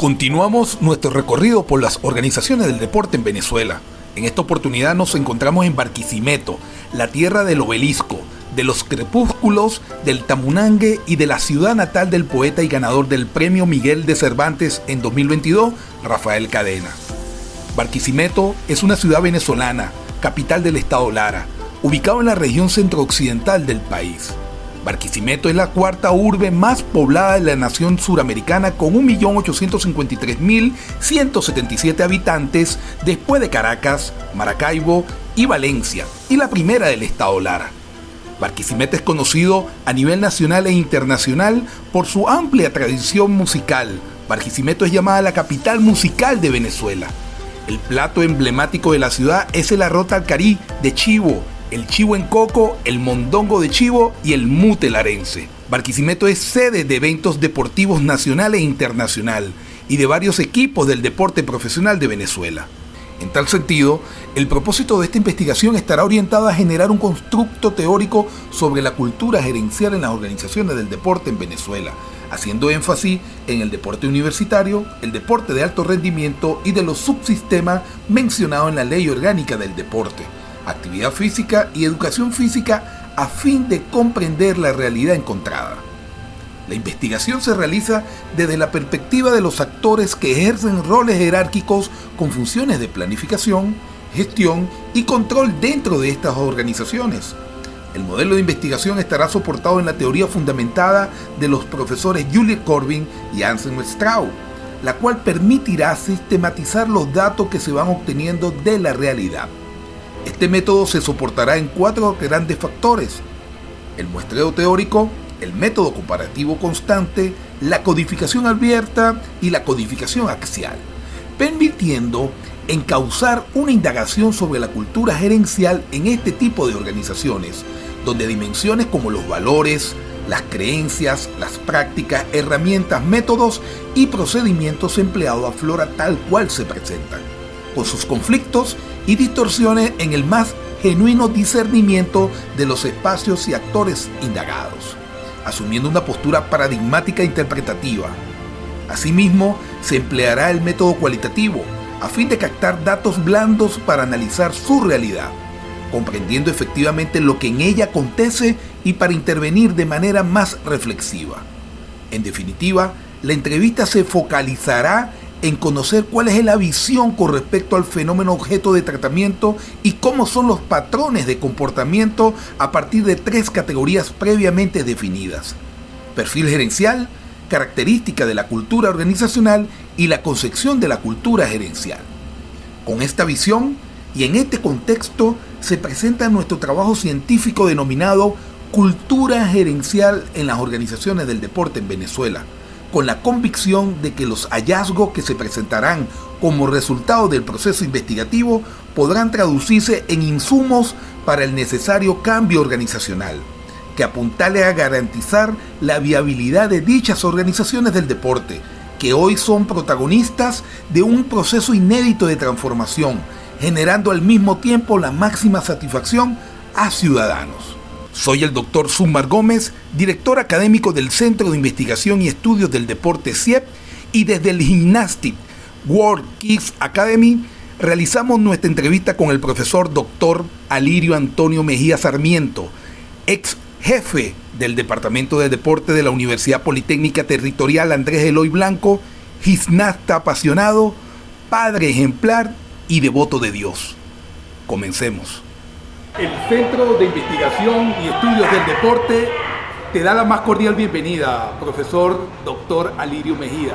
Continuamos nuestro recorrido por las organizaciones del deporte en Venezuela. En esta oportunidad nos encontramos en Barquisimeto, la tierra del obelisco, de los crepúsculos, del Tamunangue y de la ciudad natal del poeta y ganador del Premio Miguel de Cervantes en 2022, Rafael Cadena. Barquisimeto es una ciudad venezolana, capital del estado Lara, ubicado en la región centro-occidental del país. Barquisimeto es la cuarta urbe más poblada de la nación suramericana con 1.853.177 habitantes después de Caracas, Maracaibo y Valencia, y la primera del estado Lara. Barquisimeto es conocido a nivel nacional e internacional por su amplia tradición musical. Barquisimeto es llamada la capital musical de Venezuela. El plato emblemático de la ciudad es el arroz talcarí de chivo, el chivo en coco, el mondongo de chivo y el mute larense. Barquisimeto es sede de eventos deportivos nacional e internacional y de varios equipos del deporte profesional de Venezuela. En tal sentido, el propósito de esta investigación estará orientado a generar un constructo teórico sobre la cultura gerencial en las organizaciones del deporte en Venezuela, haciendo énfasis en el deporte universitario, el deporte de alto rendimiento y de los subsistemas mencionados en la Ley Orgánica del Deporte, actividad física y educación física, a fin de comprender la realidad encontrada. La investigación se realiza desde la perspectiva de los actores que ejercen roles jerárquicos con funciones de planificación, gestión y control dentro de estas organizaciones. El modelo de investigación estará soportado en la teoría fundamentada de los profesores Juliet Corbin y Anselm Strauss, la cual permitirá sistematizar los datos que se van obteniendo de la realidad. Este método se soportará en 4 grandes factores: el muestreo teórico, el método comparativo constante, la codificación abierta y la codificación axial, permitiendo encauzar una indagación sobre la cultura gerencial en este tipo de organizaciones, donde dimensiones como los valores, las creencias, las prácticas, herramientas, métodos y procedimientos empleados aflora tal cual se presentan, con sus conflictos y distorsiones en el más genuino discernimiento de los espacios y actores indagados, asumiendo una postura paradigmática e interpretativa. Asimismo, se empleará el método cualitativo, a fin de captar datos blandos para analizar su realidad, comprendiendo efectivamente lo que en ella acontece y para intervenir de manera más reflexiva. En definitiva, la entrevista se focalizará en conocer cuál es la visión con respecto al fenómeno objeto de tratamiento y cómo son los patrones de comportamiento a partir de 3 categorías previamente definidas: perfil gerencial, característica de la cultura organizacional y la concepción de la cultura gerencial. Con esta visión y en este contexto se presenta nuestro trabajo científico denominado Cultura Gerencial en las Organizaciones del Deporte en Venezuela, con la convicción de que los hallazgos que se presentarán como resultado del proceso investigativo podrán traducirse en insumos para el necesario cambio organizacional, que apuntale a garantizar la viabilidad de dichas organizaciones del deporte, que hoy son protagonistas de un proceso inédito de transformación, generando al mismo tiempo la máxima satisfacción a ciudadanos. Soy el Dr. Sumar Gómez, director académico del Centro de Investigación y Estudios del Deporte CIEP, y desde el Gymnastics World Kids Academy realizamos nuestra entrevista con el profesor Dr. Alirio Antonio Mejía Sarmiento, ex jefe del Departamento de Deporte de la Universidad Politécnica Territorial Andrés Eloy Blanco, gimnasta apasionado, padre ejemplar y devoto de Dios. Comencemos. El Centro de Investigación y Estudios del Deporte te da la más cordial bienvenida, profesor Dr. Alirio Mejía.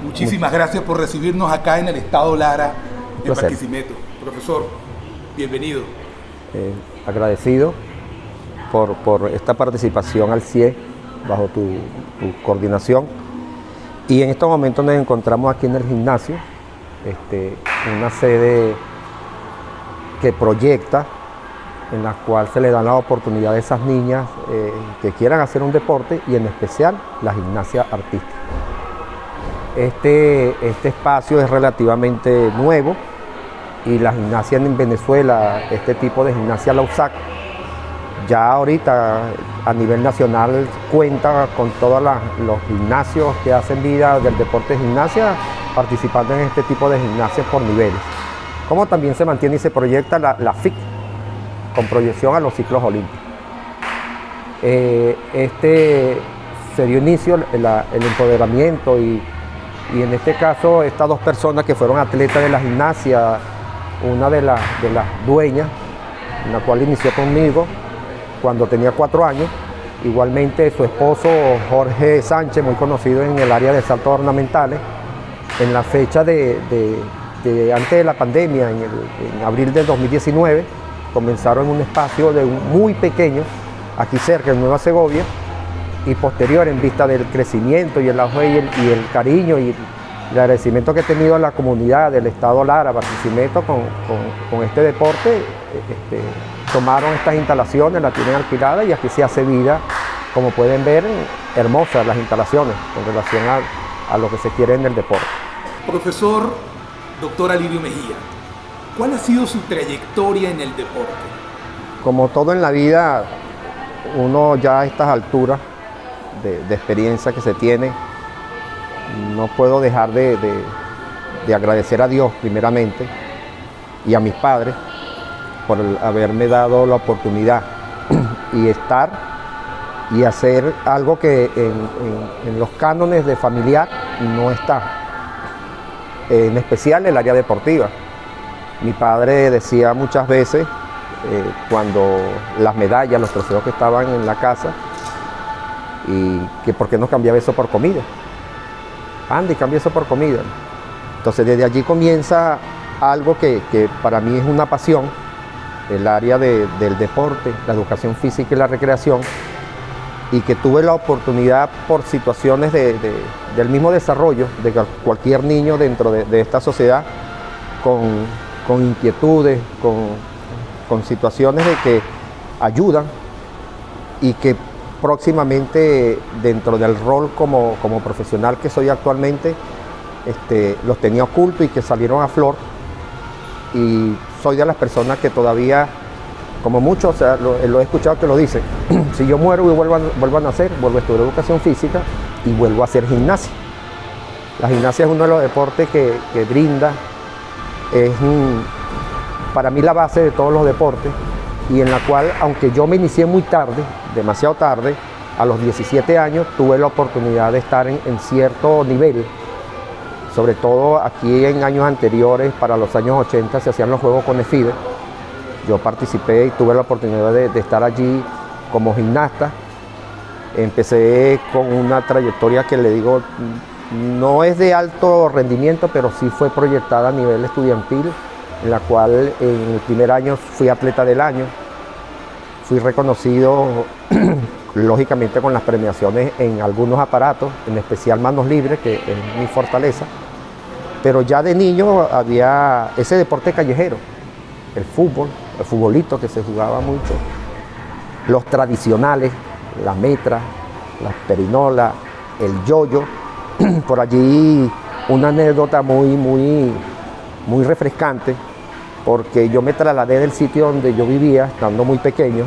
Muchísimas gracias por recibirnos acá en el estado Lara, en Barquisimeto. Profesor, bienvenido. Agradecido por esta participación al CIE bajo tu coordinación. Y en estos momentos nos encontramos aquí en el gimnasio, una sede que proyecta, en la cual se le dan la oportunidad a esas niñas que quieran hacer un deporte, y en especial la gimnasia artística. Este espacio es relativamente nuevo, y la gimnasia en Venezuela, este tipo de gimnasia, la USAC, ya ahorita a nivel nacional cuenta con todos los gimnasios que hacen vida del deporte de gimnasia participando en este tipo de gimnasias por niveles. Como también se mantiene y se proyecta la FIC con proyección a los ciclos olímpicos. Se dio inicio el empoderamiento y en este caso estas dos personas que fueron atletas de la gimnasia, una de las dueñas, la cual inició conmigo cuando tenía 4 años, igualmente su esposo Jorge Sánchez, muy conocido en el área de saltos ornamentales, en la fecha antes de la pandemia, en abril del 2019, comenzaron en un espacio muy pequeño, aquí cerca, en Nueva Segovia, y posterior, en vista del crecimiento y el auge y el cariño y el agradecimiento que he tenido a la comunidad del Estado Lara, Barquisimeto, con este deporte, tomaron estas instalaciones, las tienen alquiladas y aquí se hace vida, como pueden ver, hermosas las instalaciones con relación a lo que se quiere en el deporte. Profesor Dr. Alirio Mejía, ¿cuál ha sido su trayectoria en el deporte? Como todo en la vida, uno ya a estas alturas de experiencia que se tiene, no puedo dejar de agradecer a Dios primeramente y a mis padres por haberme dado la oportunidad y estar y hacer algo que en los cánones de familiar no está, en especial el área deportiva. Mi padre decía muchas veces, cuando las medallas, los trofeos que estaban en la casa, y que por qué no cambiaba eso por comida. Andy, cambia eso por comida. Entonces desde allí comienza algo que para mí es una pasión, el área del deporte, la educación física y la recreación, y que tuve la oportunidad por situaciones del mismo desarrollo de cualquier niño dentro de esta sociedad, con inquietudes, con situaciones de que ayudan y que próximamente dentro del rol como profesional que soy actualmente, los tenía ocultos y que salieron a flor, y soy de las personas que todavía, como muchos, o sea, lo he escuchado que lo dicen, si yo muero y vuelvo a nacer, vuelvo a estudiar educación física y vuelvo a hacer gimnasia. La gimnasia es uno de los deportes que brinda, es para mí la base de todos los deportes, y en la cual, aunque yo me inicié muy tarde, demasiado tarde, a los 17 años tuve la oportunidad de estar en cierto nivel. Sobre todo aquí en años anteriores, para los años 80, se hacían los Juegos CONEFIDE. Yo participé y tuve la oportunidad de estar allí como gimnasta. Empecé con una trayectoria que le digo, no es de alto rendimiento, pero sí fue proyectada a nivel estudiantil, en la cual en el primer año fui atleta del año. Fui reconocido lógicamente con las premiaciones en algunos aparatos, en especial manos libres, que es mi fortaleza. Pero ya de niño había ese deporte callejero, el fútbol, el futbolito que se jugaba mucho, los tradicionales, la metra, las perinolas, el yoyo. Por allí una anécdota muy refrescante, porque yo me trasladé del sitio donde yo vivía, estando muy pequeño.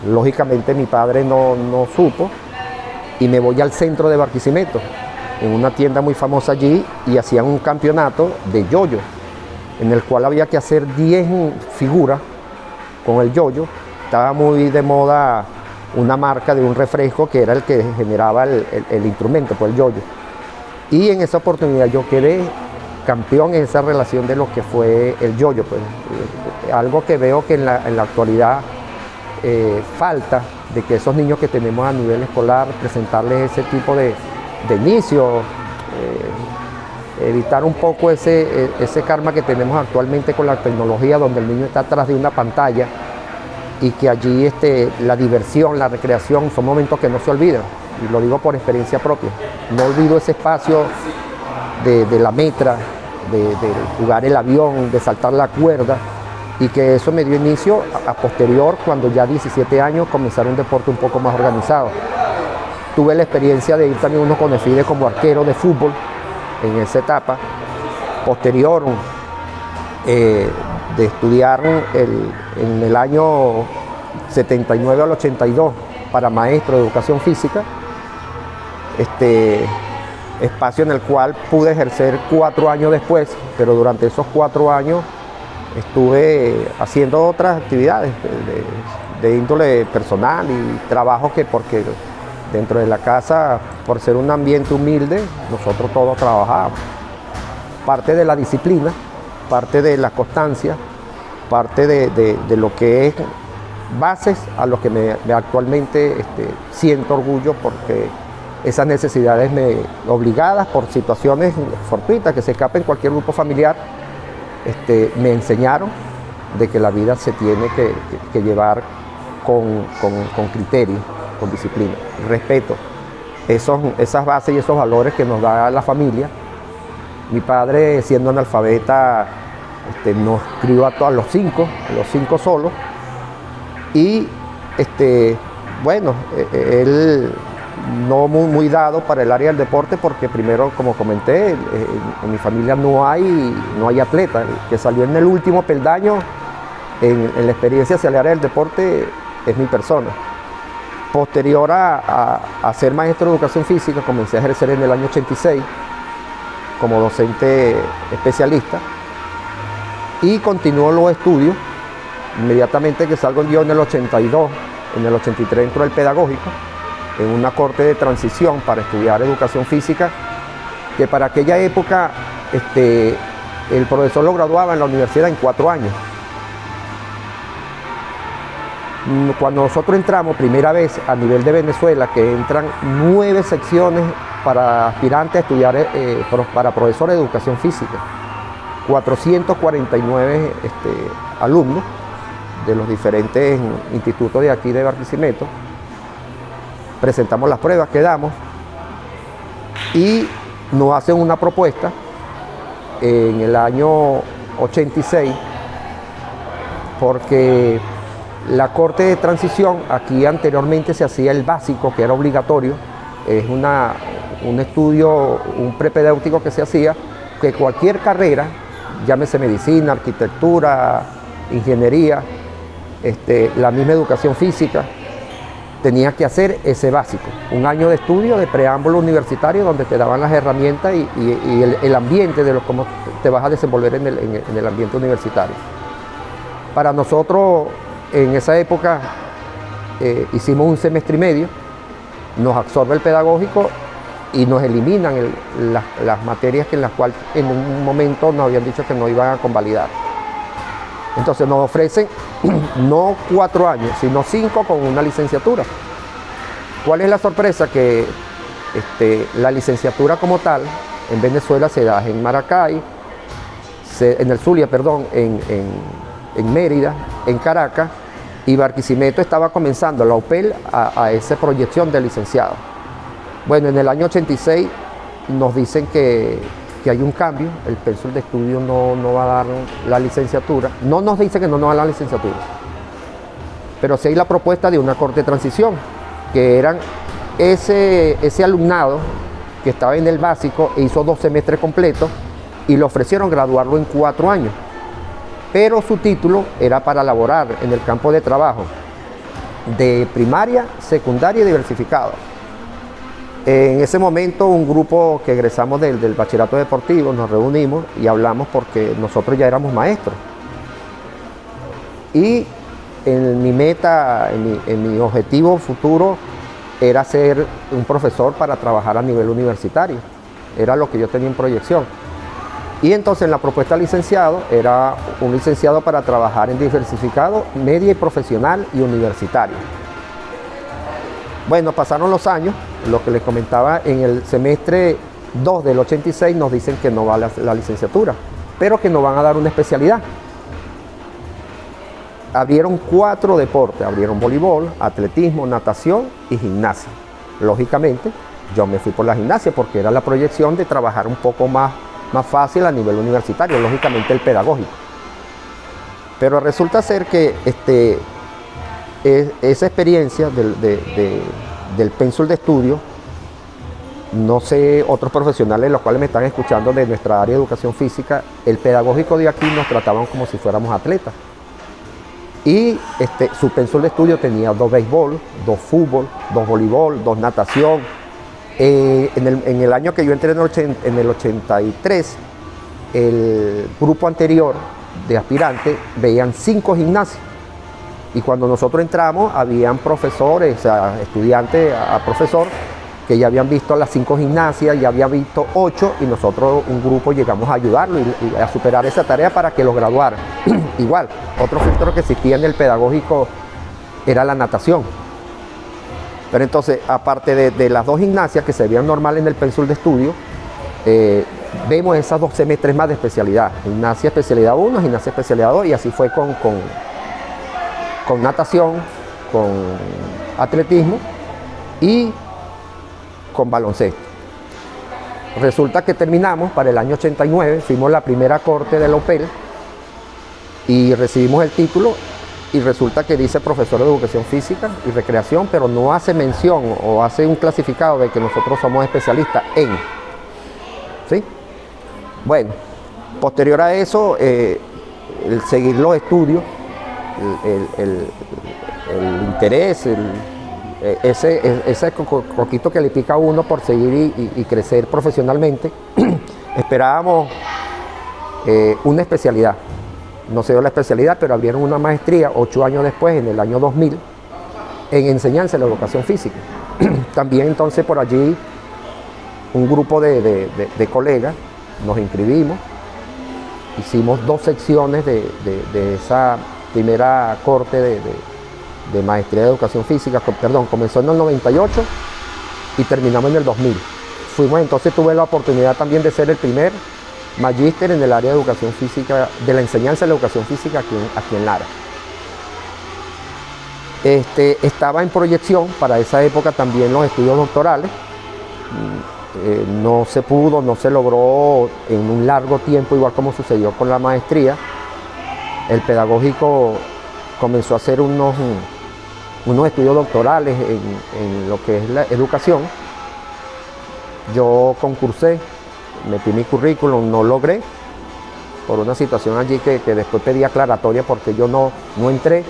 Lógicamente mi padre no supo, y me voy al centro de Barquisimeto, en una tienda muy famosa allí, y hacían un campeonato de yoyo, en el cual había que hacer 10 figuras con el yoyo. Estaba muy de moda una marca de un refresco que era el que generaba el instrumento, pues el yoyo. Y en esa oportunidad yo quedé campeón en esa relación de lo que fue el yoyo, pues. Algo que veo que en la actualidad falta, de que esos niños que tenemos a nivel escolar, presentarles ese tipo de inicio, evitar un poco ese karma que tenemos actualmente con la tecnología, donde el niño está atrás de una pantalla, y que allí la diversión, la recreación son momentos que no se olvidan, y lo digo por experiencia propia. No olvido ese espacio de la metra, de jugar el avión, de saltar la cuerda, y que eso me dio inicio a posterior, cuando ya a 17 años comenzar un deporte un poco más organizado. Tuve la experiencia de ir también a unos CONEFIDE como arquero de fútbol en esa etapa. Posterior, de estudiar en el año 79 al 82 para maestro de educación física, espacio en el cual pude ejercer 4 años después, pero durante esos 4 años estuve haciendo otras actividades de índole personal y trabajo porque dentro de la casa, por ser un ambiente humilde, nosotros todos trabajábamos. Parte de la disciplina, parte de la constancia, parte de lo que es bases a lo que me actualmente siento orgullo, porque esas necesidades obligadas por situaciones fortuitas que se escapen en cualquier grupo familiar, me enseñaron de que la vida se tiene que llevar con criterio, con disciplina, respeto, esas bases y esos valores que nos da la familia. Mi padre, siendo analfabeta, nos crió a los cinco solos, y bueno, él no muy dado para el área del deporte, porque primero, como comenté, en mi familia no hay atleta. El que salió en el último peldaño en la experiencia hacia el área del deporte es mi persona. Posterior a ser maestro de educación física, comencé a ejercer en el año 86 como docente especialista, y continuó los estudios. Inmediatamente que salgo yo en el 82, en el 83 entro al pedagógico, en una corte de transición para estudiar educación física, que para aquella época el profesor lo graduaba en la universidad en 4 años. Cuando nosotros entramos primera vez a nivel de Venezuela, que entran 9 secciones para aspirantes a estudiar para profesores de educación física, 449 alumnos de los diferentes institutos de aquí de Barquisimeto, presentamos las pruebas, quedamos, y nos hacen una propuesta en el año 86, porque la corte de transición, aquí anteriormente se hacía el básico, que era obligatorio, es un estudio, un prepedéutico que se hacía, que cualquier carrera, llámese medicina, arquitectura, ingeniería, la misma educación física, tenía que hacer ese básico, un año de estudio de preámbulo universitario, donde te daban las herramientas y el ambiente de cómo te vas a desenvolver en el ambiente universitario. Para nosotros, en esa época, hicimos un semestre y medio, nos absorbe el pedagógico y nos eliminan las materias en las cuales en un momento nos habían dicho que no iban a convalidar. Entonces nos ofrecen no 4 años, sino 5 con una licenciatura. ¿Cuál es la sorpresa? Que la licenciatura como tal en Venezuela se da en Maracay, en el Zulia, perdón, en Mérida, en Caracas, y Barquisimeto estaba comenzando la UPEL a esa proyección de licenciado. Bueno, en el año 86 nos dicen que hay un cambio, el pénsul de estudio no va a dar la licenciatura. No nos dice que no nos da la licenciatura, pero sí hay la propuesta de una corte de transición, que eran ese alumnado que estaba en el básico e hizo 2 semestres completos, y le ofrecieron graduarlo en 4 años. Pero su título era para laborar en el campo de trabajo de primaria, secundaria y diversificado. En ese momento, un grupo que egresamos del bachillerato deportivo nos reunimos y hablamos, porque nosotros ya éramos maestros. Y en mi meta, en mi objetivo futuro, era ser un profesor para trabajar a nivel universitario. Era lo que yo tenía en proyección. Y entonces en la propuesta de licenciado era un licenciado para trabajar en diversificado, media y profesional y universitario. Bueno, pasaron los años, lo que les comentaba, en el semestre 2 del 86 nos dicen que no va la licenciatura, pero que nos van a dar una especialidad. Abrieron 4 deportes, abrieron voleibol, atletismo, natación y gimnasia. Lógicamente, yo me fui por la gimnasia porque era la proyección de trabajar un poco más fácil a nivel universitario, lógicamente el pedagógico. Pero resulta ser que esa experiencia del pénsul de estudio, no sé, otros profesionales, los cuales me están escuchando de nuestra área de educación física, el pedagógico de aquí nos trataban como si fuéramos atletas. Y su pénsul de estudio tenía 2 béisbol, 2 fútbol, 2 voleibol, 2 natación, En el año que yo entré en el 83, el grupo anterior de aspirantes veían 5 gimnasios. Y cuando nosotros entramos, habían profesores, o sea, estudiantes a profesor, que ya habían visto las 5 gimnasias, ya habían visto 8, y nosotros, un grupo, llegamos a ayudarlo y a superar esa tarea para que los graduaran. Igual, otro filtro que existía en el pedagógico era la natación. Pero entonces, aparte de las 2 gimnasias que se veían normal en el pensul de estudio, vemos esas 2 semestres más de especialidad. Gimnasia especialidad 1, gimnasia especialidad 2, y así fue con natación, con atletismo y con baloncesto. Resulta que terminamos para el año 89, fuimos la primera corte de la OPEL y recibimos el título, y resulta que dice profesor de educación física y recreación, pero no hace mención o hace un clasificado de que nosotros somos especialistas en. ¿Sí? Bueno, posterior a eso, el seguir los estudios, el interés, ese coquito que le pica a uno por seguir y crecer profesionalmente, esperábamos una especialidad. No se dio la especialidad, pero abrieron una maestría 8 años después, en el año 2000, en enseñanza de la educación física. También entonces por allí un grupo de colegas nos inscribimos, hicimos 2 secciones de esa primera corte de maestría de educación física, comenzó en el 98 y terminamos en el 2000. Entonces tuve la oportunidad también de ser el primer magíster en el área de educación física, de la enseñanza de la educación física aquí en Lara. Estaba en proyección para esa época también los estudios doctorales. No se pudo, no se logró en un largo tiempo, igual como sucedió con la maestría. El pedagógico comenzó a hacer unos estudios doctorales en lo que es la educación. Yo concursé, metí mi currículum, no logré, por una situación allí que después pedí aclaratoria porque yo no entré.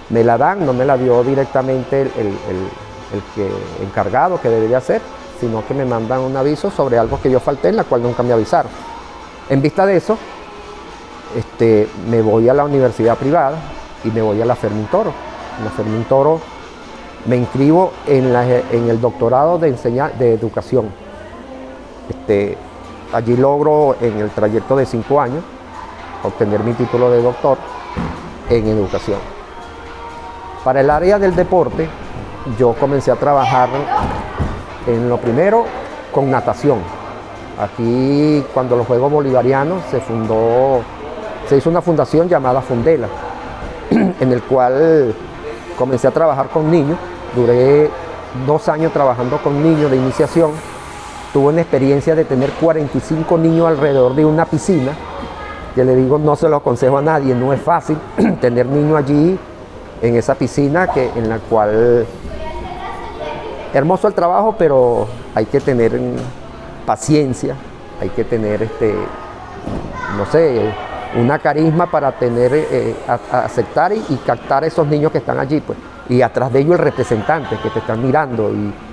Me la dan, no me la dio directamente el encargado que debería hacer, sino que me mandan un aviso sobre algo que yo falté, en la cual nunca me avisaron. En vista de eso, me voy a la universidad privada y me voy a la Fermín Toro. En la Fermín Toro me inscribo en el doctorado de educación. Allí logro, en el trayecto de 5 años, obtener mi título de doctor en educación. Para el área del deporte, yo comencé a trabajar en lo primero con natación. Aquí, cuando los Juegos Bolivarianos, se hizo una fundación llamada Fundela, en el cual comencé a trabajar con niños. Duré 2 años trabajando con niños de iniciación. Tuve una experiencia de tener 45 niños alrededor de una piscina, que le digo, no se lo aconsejo a nadie, no es fácil tener niños allí en esa piscina, en la cual hermoso el trabajo, pero hay que tener paciencia, hay que tener no sé, una carisma para aceptar y captar a esos niños que están allí, pues. Y atrás de ellos el representante que te están mirando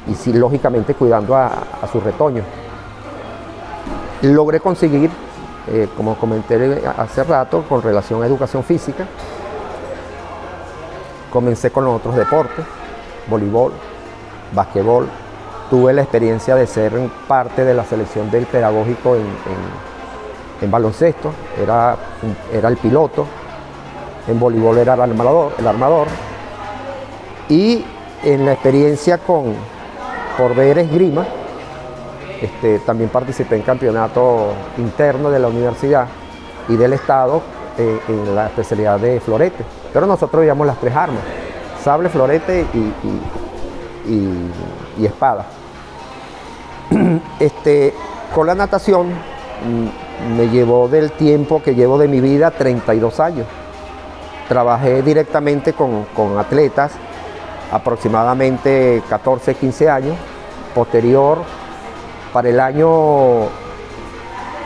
y sí, lógicamente cuidando a su retoño. Logré conseguir, como comenté hace rato, con relación a educación física, comencé con los otros deportes, voleibol, basquetbol. Tuve la experiencia de ser parte de la selección del pedagógico en baloncesto, era el piloto, en voleibol era el armador. Y en la experiencia por ver esgrima, también participé en campeonato interno de la universidad y del estado en la especialidad de florete. Pero nosotros veíamos las 3 armas, sable, florete y espada. Con la natación me llevó del tiempo que llevo de mi vida 32 años. Trabajé directamente con atletas aproximadamente 14, 15 años. Posterior, para el año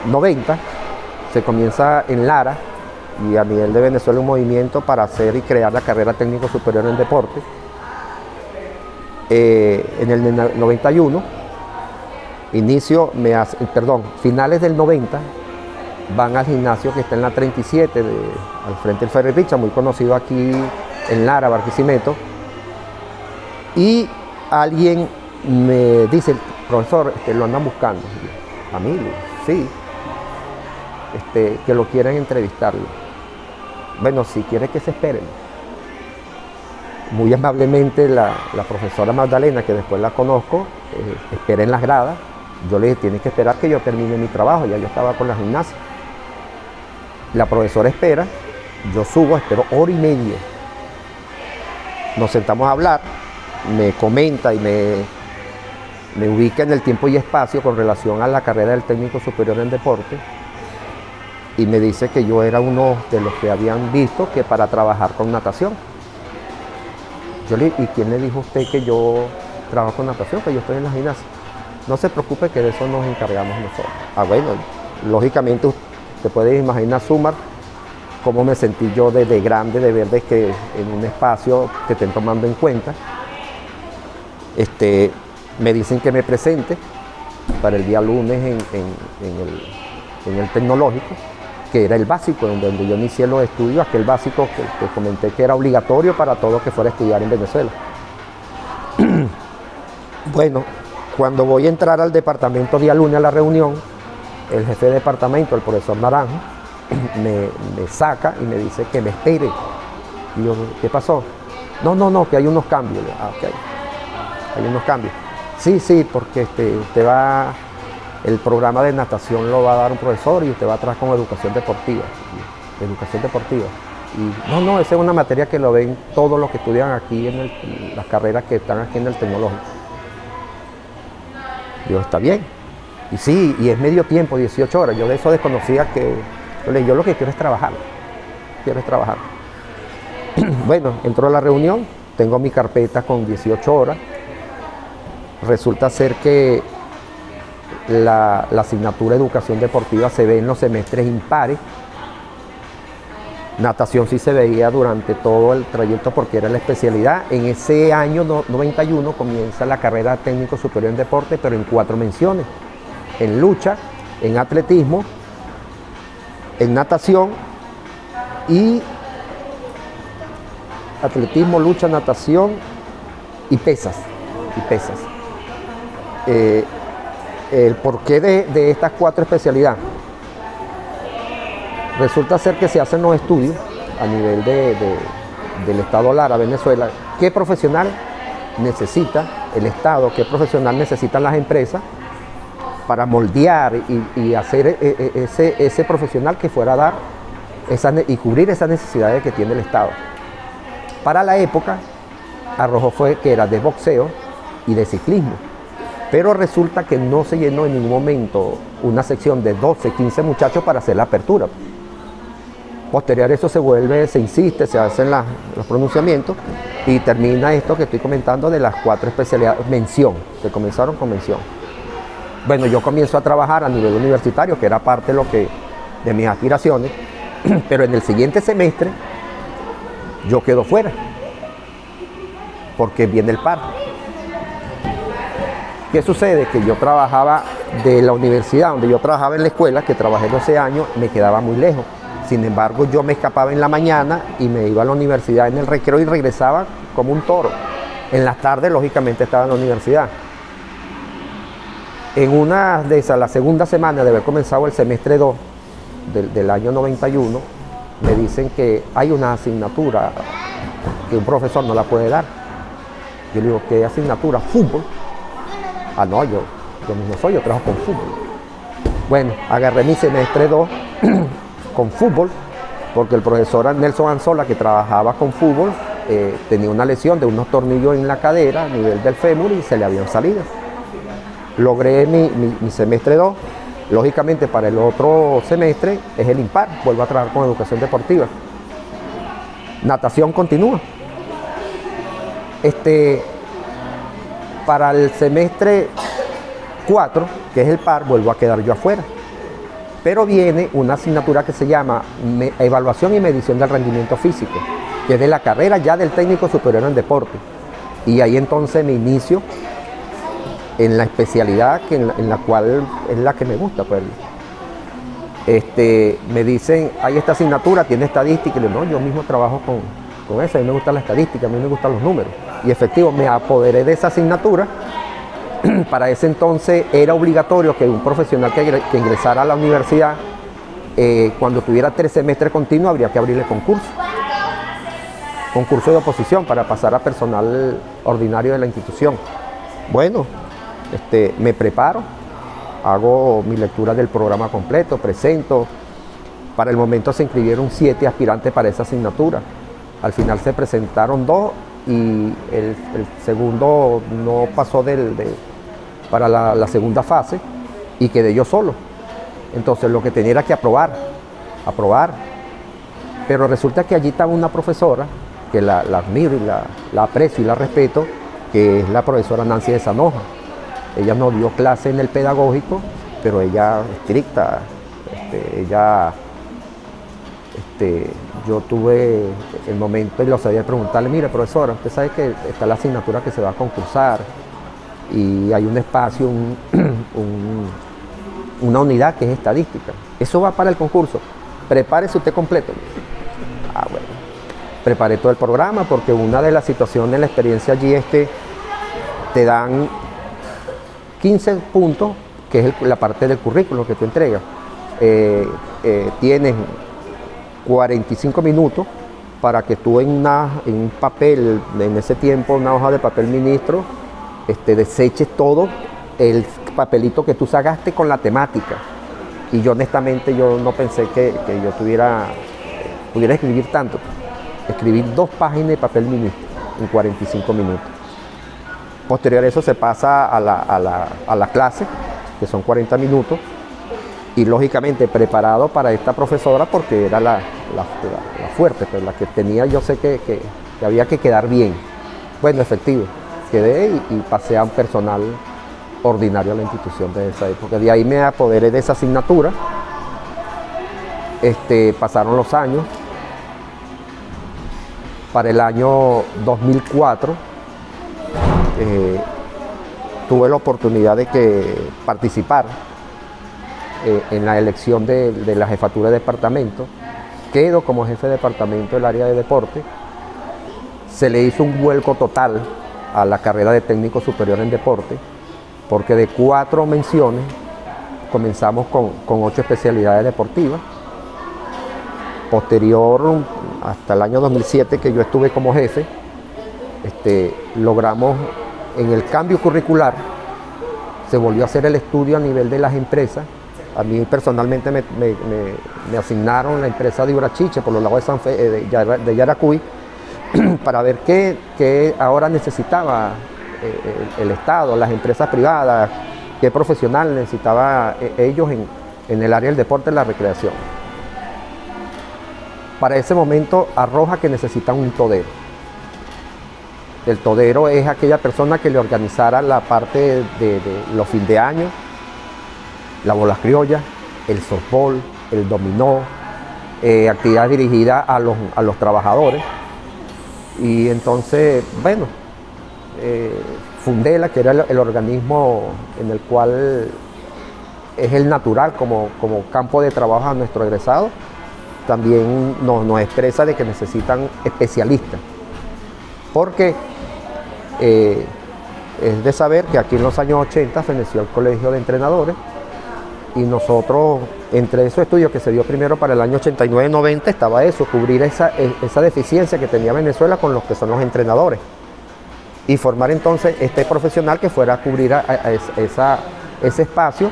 90, se comienza en Lara y a nivel de Venezuela un movimiento para hacer y crear la carrera técnico superior en deporte. En el 91, finales del 90, van al gimnasio que está en la 37, al frente del Ferry Richard, muy conocido aquí en Lara, Barquisimeto. Y alguien me dice, profesor, lo andan buscando. A mí, sí. Que lo quieren entrevistarlo. Bueno, si quiere que se esperen. Muy amablemente la profesora Magdalena, que después la conozco, espera en las gradas. Yo le dije, tiene que esperar que yo termine mi trabajo, ya yo estaba con la gimnasia. La profesora espera, yo subo, espero hora y media. Nos sentamos a hablar, me comenta y me ubica en el tiempo y espacio con relación a la carrera del técnico superior en deporte, y me dice que yo era uno de los que habían visto que para trabajar con natación. Yo le dije, ¿y quién le dijo a usted que yo trabajo con natación? Que yo estoy en la gimnasia. No se preocupe, que de eso nos encargamos nosotros. Bueno, lógicamente usted puede imaginar, Sumar, cómo me sentí yo desde grande de ver de que en un espacio te estén tomando en cuenta. Me dicen que me presente para el día lunes en el tecnológico, que era el básico, donde yo inicié los estudios, aquel básico que comenté que era obligatorio para todo que fuera a estudiar en Venezuela. Bueno, cuando voy a entrar al departamento día lunes a la reunión, el jefe de departamento, el profesor Naranjo, me saca y me dice que me espere. Y yo, ¿qué pasó? No, que hay unos cambios. Okay. Hay unos cambios. Sí, porque usted va, el programa de natación lo va a dar un profesor y usted va atrás con educación deportiva. Y no, esa es una materia que lo ven todos los que estudian aquí en las carreras que están aquí en el tecnológico. Yo, está bien. Y sí, y es medio tiempo, 18 horas. Yo de eso desconocía yo lo que quiero es trabajar. Bueno, entro a la reunión, tengo mi carpeta con 18 horas. Resulta ser que la asignatura de educación deportiva se ve en los semestres impares. Natación sí se veía durante todo el trayecto porque era la especialidad. En ese año 91 comienza la carrera técnico superior en deporte, pero en 4 menciones. En lucha, en atletismo, en natación y atletismo, lucha, natación y pesas. El porqué de estas 4 especialidades. Resulta ser que se hacen los estudios a nivel del Estado Lara, Venezuela, qué profesional necesita el Estado, qué profesional necesitan las empresas para moldear y hacer ese profesional que fuera a dar y cubrir esas necesidades que tiene el Estado. Para la época, arrojó fue que era de boxeo y de ciclismo, pero resulta que no se llenó en ningún momento una sección de 12, 15 muchachos para hacer la apertura. Posterior a eso se insiste, se hacen los pronunciamientos y termina esto que estoy comentando de las 4 especialidades, se comenzaron con mención. Bueno, yo comienzo a trabajar a nivel universitario, que era parte de mis aspiraciones, pero en el siguiente semestre yo quedo fuera, porque viene el paro. ¿Qué sucede? Que yo trabajaba de la universidad, donde yo trabajaba en la escuela, que trabajé 12 años, me quedaba muy lejos. Sin embargo, yo me escapaba en la mañana y me iba a la universidad en el recreo y regresaba como un toro. En las tardes, lógicamente, estaba en la universidad. En una de esas, la segunda semana de haber comenzado el semestre 2 del año 91, me dicen que hay una asignatura que un profesor no la puede dar. Yo le digo, ¿qué asignatura? Fútbol. No, yo mismo yo trabajo con fútbol. Bueno, agarré mi semestre 2 con fútbol, porque el profesor Nelson Anzola, que trabajaba con fútbol, tenía una lesión de unos tornillos en la cadera a nivel del fémur y se le habían salido. Logré mi semestre 2, lógicamente para el otro semestre es el impar, vuelvo a trabajar con educación deportiva. Natación continúa. Para el semestre 4, que es el par, vuelvo a quedar yo afuera. Pero viene una asignatura que se llama Evaluación y Medición del Rendimiento Físico, que es de la carrera ya del técnico superior en deporte. Y ahí entonces me inicio en la especialidad en la cual es la que me gusta. Pues. Me dicen, hay esta asignatura, tiene estadística, y yo, no, yo mismo trabajo con esa, a mí me gusta la estadística, a mí me gustan los números. Y efectivo, me apoderé de esa asignatura. Para ese entonces era obligatorio que un profesional que ingresara a la universidad, cuando tuviera 3 semestres continuos, habría que abrirle concurso de oposición para pasar a personal ordinario de la institución. Bueno, me preparo, hago mi lectura del programa completo, presento. Para el momento se inscribieron 7 aspirantes para esa asignatura. Al final se presentaron 2 y el segundo no pasó para la segunda fase y quedé yo solo. Entonces lo que tenía era que aprobar. Pero resulta que allí estaba una profesora que la admiro y la aprecio y la respeto, que es la profesora Nancy de Sanoja. Ella nos dio clase en el pedagógico, pero ella estricta, yo tuve el momento y lo sabía preguntarle, mire profesora, usted sabe que está la asignatura que se va a concursar y hay un espacio, una unidad que es estadística. Eso va para el concurso, prepárese usted completo. Bueno, preparé todo el programa porque una de las situaciones, la experiencia allí es que te dan 15 puntos, que es la parte del currículo que tú entregas. Tienes 45 minutos para que tú en un papel, en ese tiempo una hoja de papel ministro, deseches todo el papelito que tú sacaste con la temática. Y yo honestamente no pensé que yo pudiera escribir tanto. Escribí 2 páginas de papel ministro en 45 minutos. Posterior a eso se pasa a la clase, que son 40 minutos, y lógicamente preparado para esta profesora porque era la fuerte, pues la que tenía, yo sé que había que quedar bien. Bueno, efectivo, quedé y pasé a un personal ordinario a la institución de esa época. De ahí me apoderé de esa asignatura. Pasaron los años. Para el año 2004 tuve la oportunidad de participar en la elección de la jefatura de departamento. Quedo como jefe de departamento del área de deporte. Se le hizo un vuelco total a la carrera de técnico superior en deporte, porque de 4 menciones comenzamos con 8 especialidades deportivas. Posterior, hasta el año 2007 que yo estuve como jefe, logramos en el cambio curricular, se volvió a hacer el estudio a nivel de las empresas. A mí personalmente me asignaron la empresa de Urachiche por los lados de Yaracuy para ver qué ahora necesitaba el Estado, las empresas privadas, qué profesional necesitaba ellos en el área del deporte y la recreación. Para ese momento arroja que necesitan un todero. El todero es aquella persona que le organizara la parte de los fines de año, la bola criolla, el softball, el dominó, actividades dirigidas a los trabajadores. Y entonces, bueno, Fundela, que era el organismo en el cual es el natural como campo de trabajo a nuestro egresado, también nos expresa de que necesitan especialistas. Porque es de saber que aquí en los años 80 feneció el Colegio de Entrenadores y nosotros, entre esos estudios que se dio primero para el año 89-90, estaba eso, cubrir esa deficiencia que tenía Venezuela con los que son los entrenadores y formar entonces este profesional que fuera a cubrir ese espacio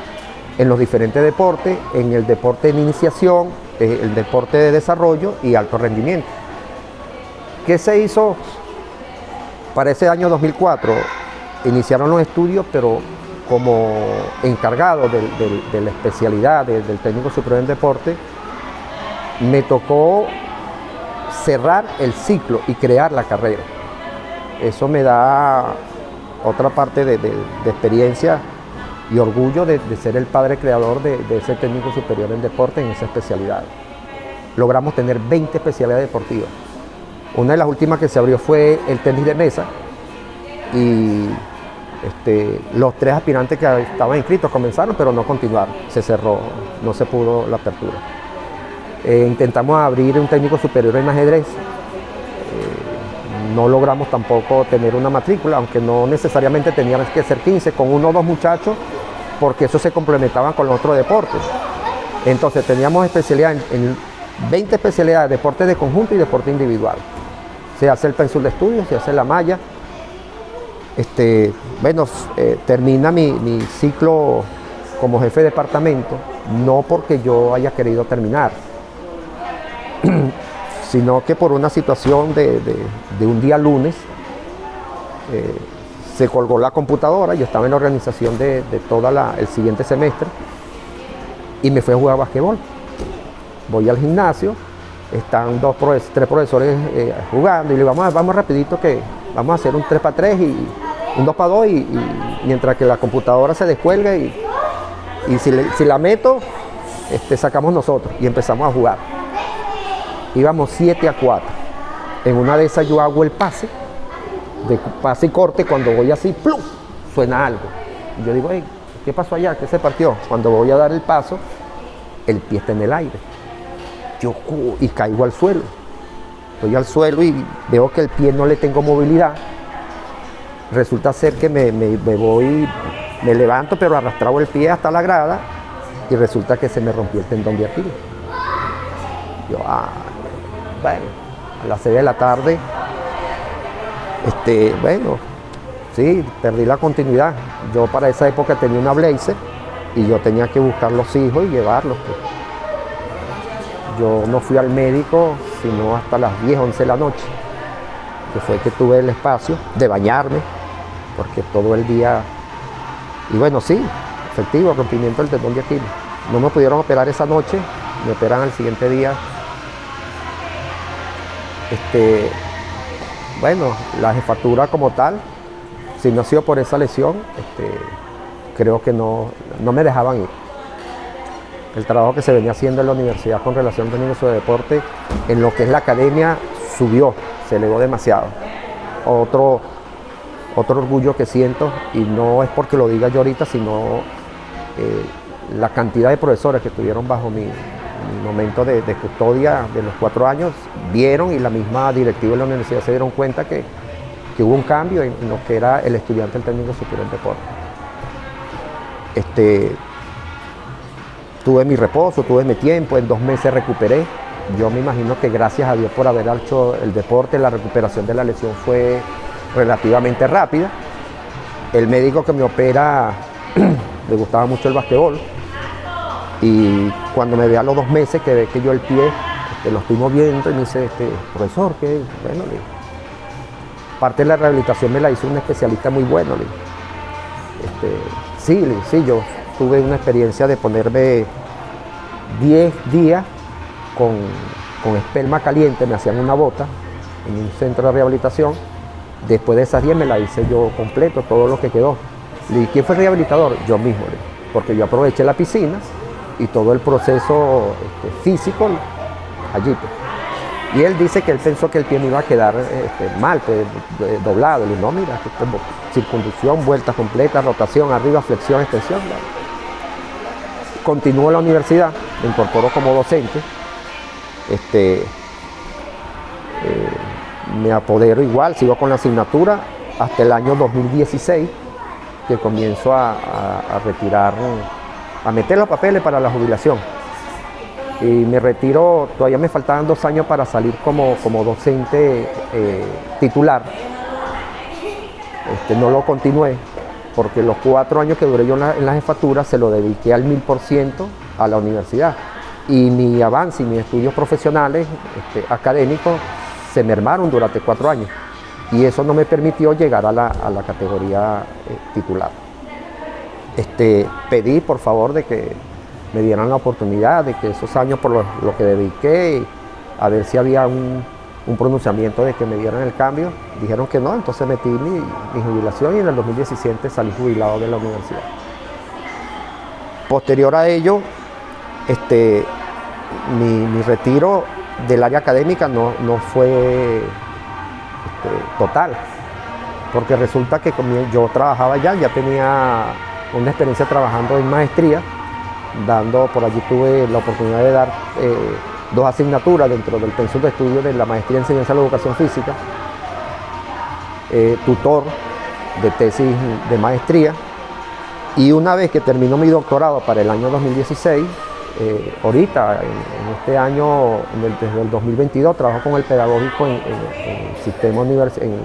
en los diferentes deportes, en el deporte de iniciación, el deporte de desarrollo y alto rendimiento. ¿Qué se hizo para ese año 2004? Iniciaron los estudios, pero como encargado de la especialidad del técnico superior en deporte, me tocó cerrar el ciclo y crear la carrera. Eso me da otra parte de experiencia y orgullo de ser el padre creador de ese técnico superior en deporte en esa especialidad. Logramos tener 20 especialidades deportivas. Una de las últimas que se abrió fue el tenis de mesa, y los 3 aspirantes que estaban inscritos comenzaron, pero no continuaron, se cerró, no se pudo la apertura. Intentamos abrir un técnico superior en ajedrez, no logramos tampoco tener una matrícula, aunque no necesariamente tenían que ser 15, con 1 o 2 muchachos, porque eso se complementaban con los otros deportes. Entonces teníamos especialidad en 20 especialidades, deporte de conjunto y deporte individual. Se hace el pensul de estudios, se hace la malla. Termina mi ciclo como jefe de departamento, no porque yo haya querido terminar, sino que por una situación de un día lunes se colgó la computadora. Yo estaba en la organización de todo el siguiente semestre y me fui a jugar basquetbol. Voy al gimnasio, están 3 profesores jugando y le digo, vamos rapidito que vamos a hacer un 3x3 y un 2x2 y mientras que la computadora se descuelga y si la meto, sacamos nosotros y empezamos a jugar. Íbamos 7-4. En una de esas yo hago el pase y corte, cuando voy así, ¡plum!, suena algo. Y yo digo, hey, ¿qué pasó allá? ¿Qué se partió? Cuando voy a dar el paso, el pie está en el aire. Y caigo al suelo. Estoy al suelo y veo que el pie no le tengo movilidad. Resulta ser que me levanto, pero arrastrado el pie hasta la grada y resulta que se me rompió el tendón de Aquiles. Yo, bueno, a las 6 de la tarde, sí, perdí la continuidad. Yo para esa época tenía una Blazer y yo tenía que buscar los hijos y llevarlos. Pues. Yo no fui al médico sino hasta las 10, 11 de la noche, que fue que tuve el espacio de bañarme, porque todo el día, y bueno, sí, efectivo, rompimiento del tendón de Aquiles. No me pudieron operar esa noche, me operan al siguiente día. La jefatura como tal, si no ha sido por esa lesión, creo que no me dejaban ir. El trabajo que se venía haciendo en la universidad con relación a niños de deporte, en lo que es la academia, subió, se elevó demasiado. Otro orgullo que siento, y no es porque lo diga yo ahorita, sino la cantidad de profesores que estuvieron bajo mi momento de custodia de los 4 años, vieron, y la misma directiva de la universidad se dieron cuenta que hubo un cambio en lo que era el estudiante del técnico superior en deporte. Tuve mi reposo, tuve mi tiempo, en 2 meses recuperé. Yo me imagino que gracias a Dios por haber hecho el deporte, la recuperación de la lesión fue relativamente rápida. El médico que me opera le gustaba mucho el basquetbol, y cuando me ve a los 2 meses que ve que yo el pie lo estoy moviendo, y me dice, profesor, que bueno, parte de la rehabilitación me la hizo un especialista muy bueno. Sí, yo tuve una experiencia de ponerme 10 días con espelma caliente, me hacían una bota en un centro de rehabilitación. Después de esas 10 me la hice yo completo, todo lo que quedó. Le dije, ¿quién fue el rehabilitador? Yo mismo, porque yo aproveché la piscina y todo el proceso físico allí. Pues. Y él dice que él pensó que el pie me iba a quedar mal, pues, doblado. Le dije, no, mira, circunducción, vuelta completa, rotación, arriba, flexión, extensión. Continúo en la universidad, me incorporo como docente. Me apodero igual, sigo con la asignatura hasta el año 2016, que comienzo a retirar, a meter los papeles para la jubilación. Y me retiro, todavía me faltaban 2 años para salir como docente titular. No lo continué, porque los 4 años que duré yo en la jefatura se lo dediqué al 1000% a la universidad. Y mi avance y mis estudios profesionales, académicos, se mermaron durante 4 años. Y eso no me permitió llegar a la categoría titular. Pedí, por favor, de que me dieran la oportunidad, de que esos años por lo que dediqué, a ver si había un pronunciamiento de que me dieran el cambio. Dijeron que no, entonces metí mi jubilación y en el 2017 salí jubilado de la universidad. Posterior a ello, mi retiro del área académica no fue total, porque resulta que yo trabajaba ya tenía una experiencia trabajando en maestría, por allí tuve la oportunidad de dar 2 asignaturas dentro del pensum de estudio de la maestría en enseñanza de la educación física, tutor de tesis de maestría, y una vez que terminó mi doctorado para el año 2016, ahorita en este año, desde el 2022, trabajo con el pedagógico en el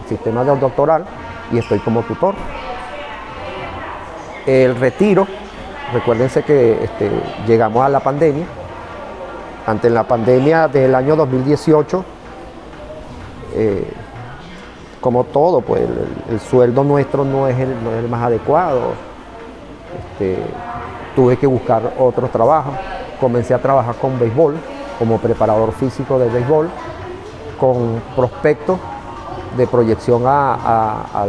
sistema doctoral y estoy como tutor. El retiro, recuérdense que llegamos a la pandemia. Ante la pandemia del año 2018, como todo, pues el sueldo nuestro no es el más adecuado. Tuve que buscar otros trabajos. Comencé a trabajar con béisbol, como preparador físico de béisbol, con prospectos de proyección al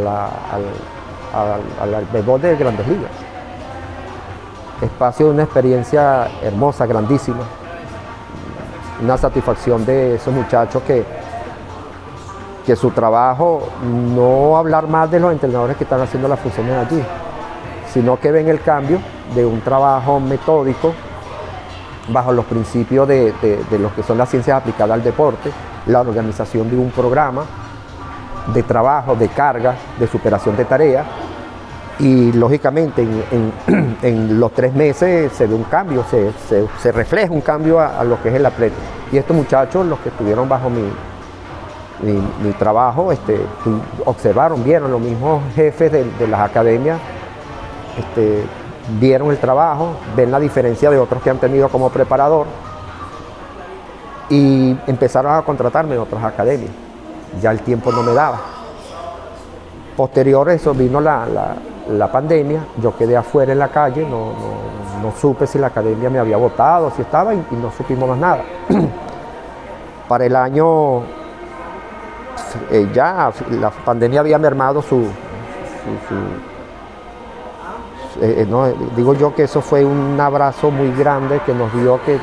béisbol de Grandes Ligas. Espacio de una experiencia hermosa, grandísima. Una satisfacción de esos muchachos que su trabajo, no hablar más de los entrenadores que están haciendo las funciones allí, sino que ven el cambio de un trabajo metódico bajo los principios de lo que son las ciencias aplicadas al deporte, la organización de un programa de trabajo, de carga, de superación de tareas, y lógicamente en los 3 meses se ve un cambio, se refleja un cambio a lo que es el atleta. Y estos muchachos, los que estuvieron bajo mi trabajo, observaron, vieron, los mismos jefes de las academias, vieron el trabajo, ven la diferencia de otros que han tenido como preparador y empezaron a contratarme en otras academias. Ya el tiempo no me daba. Posterior a eso vino la pandemia, yo quedé afuera en la calle, no supe si la academia me había votado, si estaba, y no supimos más nada. Para el año, ya la pandemia había mermado no, digo yo que eso fue un abrazo muy grande que nos dio, que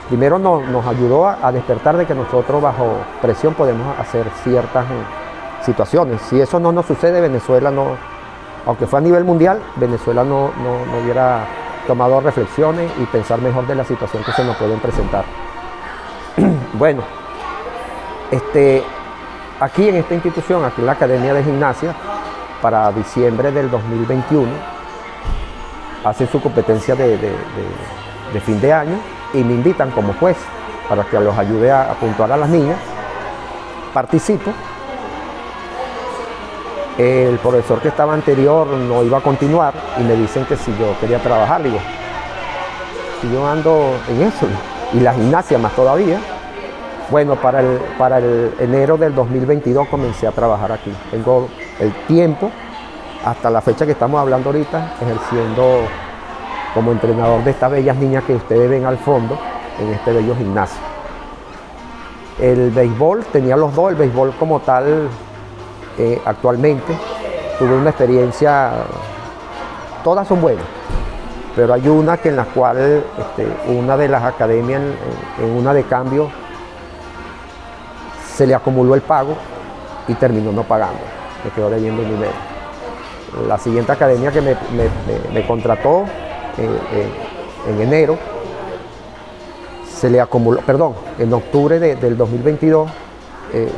primero nos ayudó a despertar de que nosotros bajo presión podemos hacer ciertas situaciones. Si eso no nos sucede, Venezuela no, aunque fue a nivel mundial, Venezuela no hubiera tomado reflexiones y pensar mejor de la situación que se nos pueden presentar. Bueno, aquí en esta institución, aquí en la Academia de Gimnasia, para diciembre del 2021, hacen su competencia de fin de año y me invitan como juez para que los ayude a puntuar a las niñas. Participo. El profesor que estaba anterior no iba a continuar y me dicen que si yo quería trabajar. Digo, si yo ando en eso, y la gimnasia más todavía. Bueno, para el enero del 2022 comencé a trabajar aquí. Tengo el tiempo, hasta la fecha que estamos hablando ahorita, ejerciendo como entrenador de estas bellas niñas que ustedes ven al fondo en este bello gimnasio. El béisbol, tenía los dos, el béisbol como tal, actualmente tuve una experiencia, todas son buenas, pero hay una que en la cual una de las academias, en una de cambio, se le acumuló el pago y terminó no pagando, me quedó debiendo un dinero. La siguiente academia que me contrató en enero, se le acumuló, perdón, en octubre del 2022,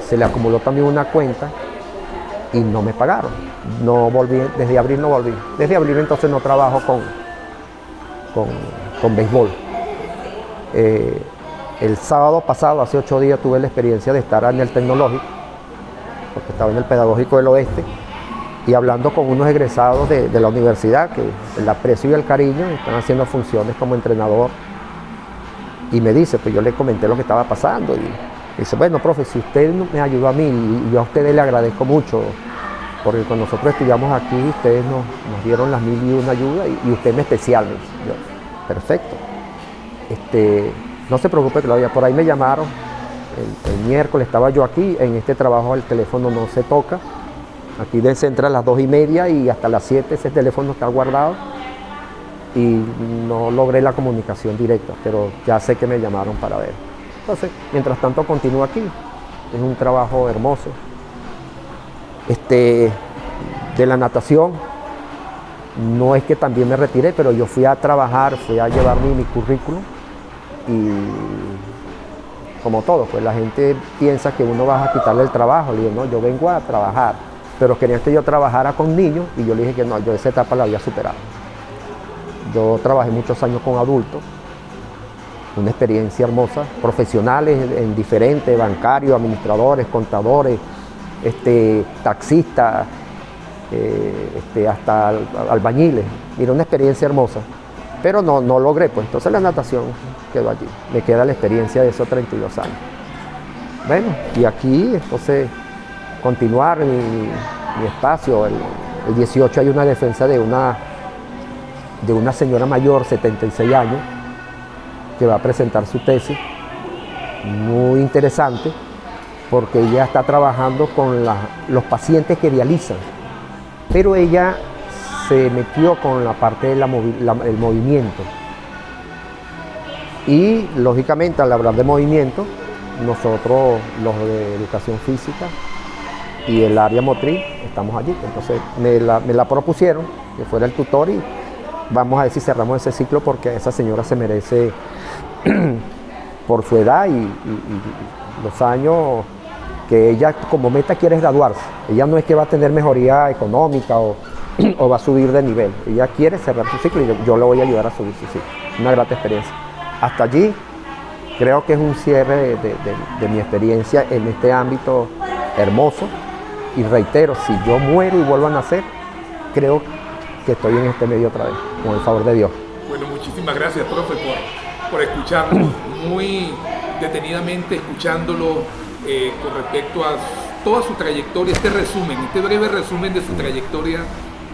se le acumuló también una cuenta y no me pagaron. No volví, desde abril no volví. Desde abril entonces no trabajo con béisbol. El sábado pasado, hace 8 días, tuve la experiencia de estar en el tecnológico, porque estaba en el pedagógico del oeste, y hablando con unos egresados de la universidad, que el aprecio y el cariño, están haciendo funciones como entrenador, y me dice, pues yo le comenté lo que estaba pasando, y dice, bueno, profe, si usted me ayudó a mí, y yo a ustedes le agradezco mucho, porque cuando nosotros estudiamos aquí, ustedes nos dieron las 1001 ayudas, y usted en especial. Yo, perfecto. No se preocupe, Claudia, por ahí me llamaron, el miércoles estaba yo aquí, en este trabajo el teléfono no se toca, aquí se entra a las 2:30 y hasta las 7 ese teléfono está guardado, y no logré la comunicación directa, pero ya sé que me llamaron para ver. Entonces, mientras tanto continúo aquí, es un trabajo hermoso, De la natación, no es que también me retiré, pero yo fui a trabajar, fui a llevar mi currículum y como todo, pues la gente piensa que uno va a quitarle el trabajo. Le digo, no, yo vengo a trabajar, pero querían que yo trabajara con niños y yo le dije que no, yo esa etapa la había superado. Yo trabajé muchos años con adultos, una experiencia hermosa, profesionales en diferentes, bancarios, administradores, contadores, taxistas, hasta albañiles. Mira, una experiencia hermosa, pero no logré, pues entonces la natación quedó allí. Me queda la experiencia de esos 32 años. Bueno, y aquí entonces continuar mi espacio. El 18 hay una defensa de una señora mayor, 76 años, que va a presentar su tesis, muy interesante, porque ella está trabajando con los pacientes que dializan, pero ella se metió con la parte del movimiento. Y lógicamente al hablar de movimiento, nosotros los de educación física y el área motriz estamos allí. Entonces me la propusieron que fuera el tutor y vamos a ver si cerramos ese ciclo, porque esa señora se merece por su edad y los años que ella como meta quiere es graduarse. Ella no es que va a tener mejoría económica o va a subir de nivel. Ella quiere cerrar su ciclo y yo le voy a ayudar a subir su ciclo. Una grata experiencia. Hasta allí creo que es un cierre de mi experiencia en este ámbito hermoso. Y reitero, si yo muero y vuelvo a nacer, creo que estoy en este medio otra vez, con el favor de Dios. Bueno, muchísimas gracias, profe, por escucharnos, muy detenidamente escuchándolo con respecto a toda su trayectoria, este breve resumen de su trayectoria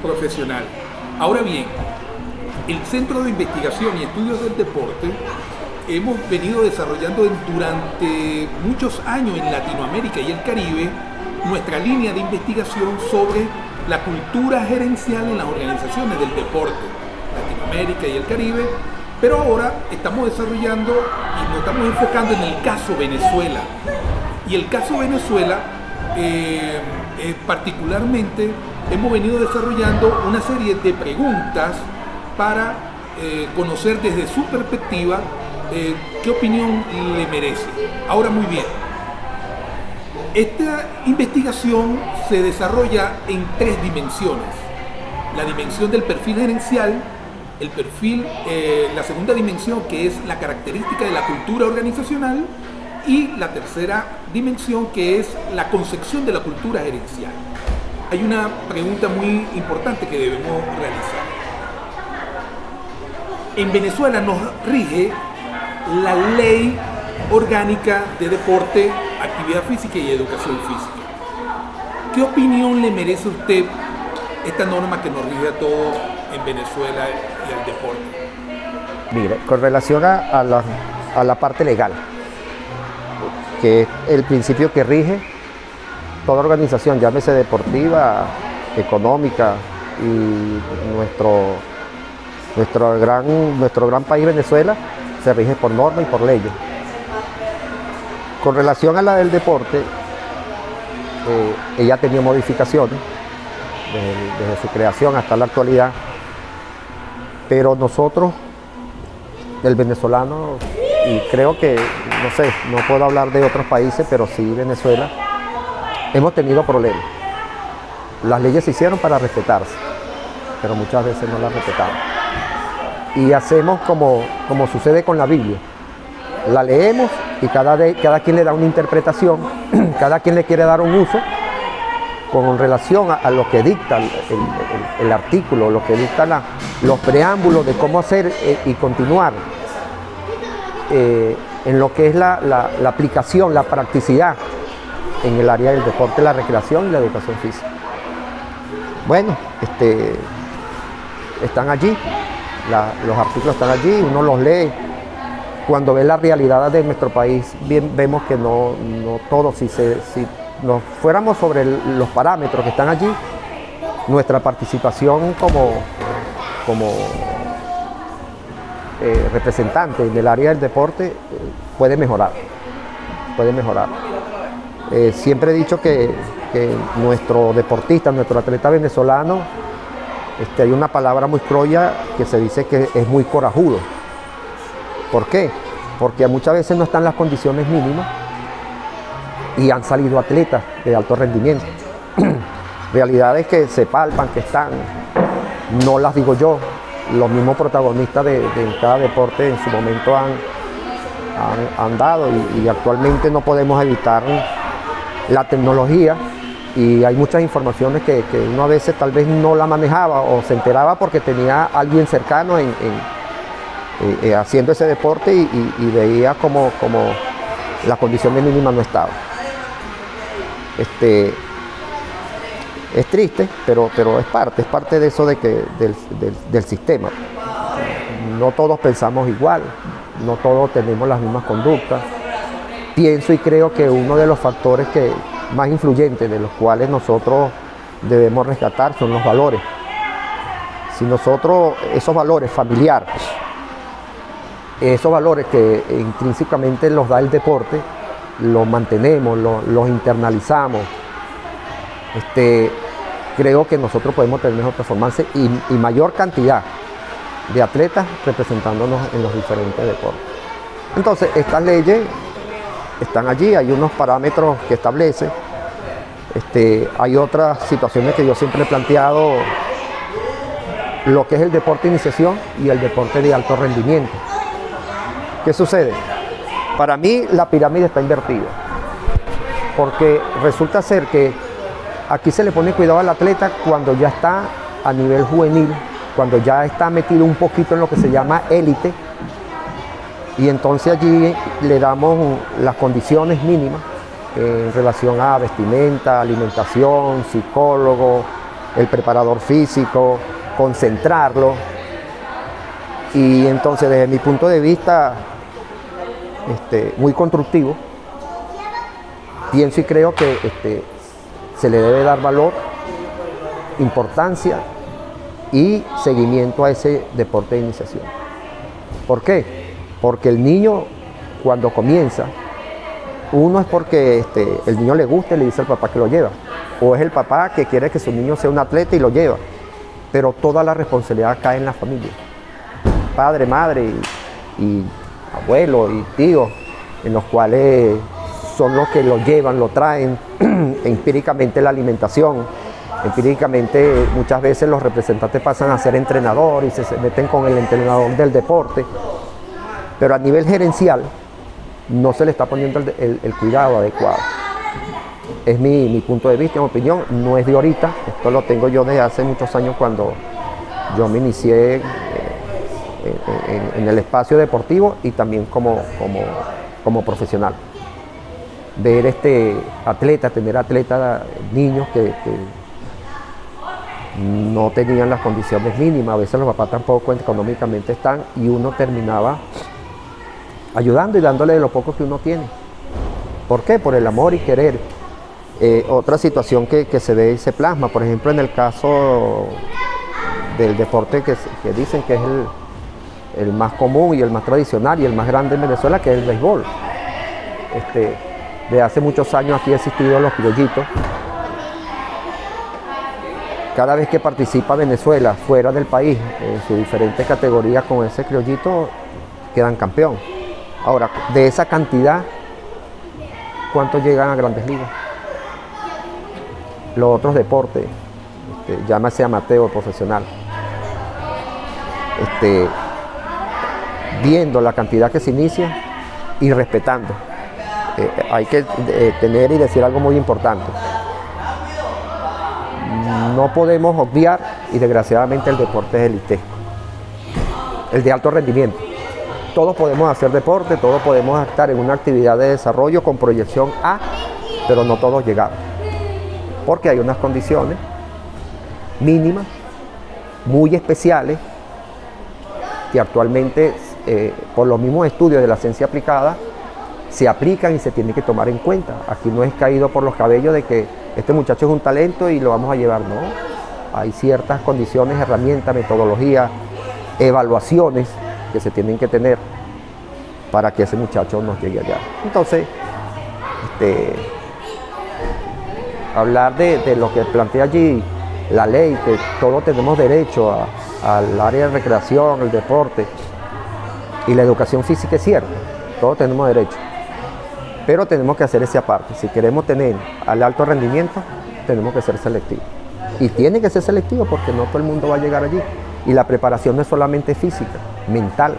profesional. Ahora bien, el Centro de Investigación y Estudios del Deporte hemos venido desarrollando durante muchos años en Latinoamérica y el Caribe nuestra línea de investigación sobre la cultura gerencial en las organizaciones del deporte, Latinoamérica y el Caribe, pero ahora estamos desarrollando y nos estamos enfocando en el caso Venezuela. Y el caso Venezuela, particularmente, hemos venido desarrollando una serie de preguntas para conocer desde su perspectiva qué opinión le merece. Ahora, muy bien. Esta investigación se desarrolla en 3 dimensiones. La dimensión del perfil gerencial, la segunda dimensión, que es la característica de la cultura organizacional, y la tercera dimensión, que es la concepción de la cultura gerencial. Hay una pregunta muy importante que debemos realizar. En Venezuela nos rige la ley orgánica de deporte, actividad física y educación física. ¿Qué opinión le merece a usted esta norma que nos rige a todos en Venezuela y al deporte? Mire, con relación a la parte legal, que es el principio que rige toda organización, llámese deportiva, económica, y nuestro gran país Venezuela se rige por normas y por leyes. Con relación a la del deporte, ella ha tenido modificaciones desde su creación hasta la actualidad, pero nosotros, el venezolano, y creo que, no sé, no puedo hablar de otros países, pero sí Venezuela, hemos tenido problemas. Las leyes se hicieron para respetarse, pero muchas veces no las respetamos. Y hacemos como sucede con la Biblia. La leemos y cada quien le da una interpretación, cada quien le quiere dar un uso con relación a lo que dicta el artículo, lo que dicta los preámbulos de cómo hacer y continuar en lo que es la aplicación, la practicidad en el área del deporte, la recreación y la educación física. Bueno, están allí, los artículos están allí, uno los lee. Cuando ve la realidad de nuestro país, vemos que no todo, si nos fuéramos sobre los parámetros que están allí, nuestra participación como representante del área del deporte puede mejorar. Siempre he dicho que que nuestro deportista, nuestro atleta venezolano, hay una palabra muy criolla que se dice que es muy corajudo. ¿Por qué? Porque muchas veces no están las condiciones mínimas y han salido atletas de alto rendimiento. Realidades que se palpan, que están, no las digo yo, los mismos protagonistas de cada deporte en su momento han dado y actualmente no podemos evitar la tecnología y hay muchas informaciones que uno a veces tal vez no la manejaba o se enteraba porque tenía a alguien cercano haciendo ese deporte y veía como las condiciones mínimas no estaban. Es triste, pero es parte de eso del sistema. No todos pensamos igual, no todos tenemos las mismas conductas. Pienso y creo que uno de los factores más influyentes de los cuales nosotros debemos rescatar son los valores. Si nosotros, esos valores familiares, esos valores que intrínsecamente los da el deporte, los mantenemos, los internalizamos, creo que nosotros podemos tener mejor performance y mayor cantidad de atletas representándonos en los diferentes deportes. Entonces, estas leyes están allí, hay unos parámetros que establece. Hay otras situaciones que yo siempre he planteado, lo que es el deporte de iniciación y el deporte de alto rendimiento. ¿Qué sucede? Para mí la pirámide está invertida, porque resulta ser que aquí se le pone cuidado al atleta cuando ya está a nivel juvenil, cuando ya está metido un poquito en lo que se llama élite, y entonces allí le damos las condiciones mínimas en relación a vestimenta, alimentación, psicólogo, el preparador físico, concentrarlo. Y entonces desde mi punto de vista muy constructivo, pienso y creo que se le debe dar valor, importancia y seguimiento a ese deporte de iniciación. ¿Por qué? Porque el niño cuando comienza, uno es porque el niño le gusta y le dice al papá que lo lleva, o es el papá que quiere que su niño sea un atleta y lo lleva, pero toda la responsabilidad cae en la familia, padre, madre y abuelo y tío, en los cuales son los que lo llevan, lo traen, empíricamente la alimentación, empíricamente muchas veces los representantes pasan a ser entrenadores y se meten con el entrenador del deporte, pero a nivel gerencial no se le está poniendo el cuidado adecuado. Es mi punto de vista, mi opinión, no es de ahorita, esto lo tengo yo desde hace muchos años cuando yo me inicié en el espacio deportivo y también como profesional. Ver tener atletas, niños que no tenían las condiciones mínimas, a veces los papás tampoco económicamente están y uno terminaba ayudando y dándole de lo poco que uno tiene. ¿Por qué? Por el amor y querer. Otra situación que se ve y se plasma, por ejemplo, en el caso del deporte que dicen que es el más común y el más tradicional y el más grande en Venezuela, que es el béisbol. De hace muchos años aquí han existido los criollitos. Cada vez que participa Venezuela fuera del país, en sus diferentes categorías con ese criollito, quedan campeón. Ahora, de esa cantidad, ¿cuántos llegan a Grandes Ligas? Los otros deportes, llámese amateur, profesional, viendo la cantidad que se inicia y respetando. Hay que tener y decir algo muy importante. No podemos obviar, y desgraciadamente el deporte es élite, el de alto rendimiento. Todos podemos hacer deporte, todos podemos estar en una actividad de desarrollo con proyección A, pero no todos llegamos. Porque hay unas condiciones mínimas, muy especiales, que actualmente, por los mismos estudios de la ciencia aplicada, se aplican y se tienen que tomar en cuenta. Aquí no es caído por los cabellos de que este muchacho es un talento y lo vamos a llevar, no. Hay ciertas condiciones, herramientas, metodologías, evaluaciones que se tienen que tener para que ese muchacho nos llegue allá. Entonces, hablar de lo que plantea allí la ley, que todos tenemos derecho al área de recreación, el deporte y la educación física, es cierto, todos tenemos derecho, pero tenemos que hacer ese aparte. Si queremos tener al alto rendimiento, tenemos que ser selectivos. Y tiene que ser selectivo porque no todo el mundo va a llegar allí. Y la preparación no es solamente física, mental.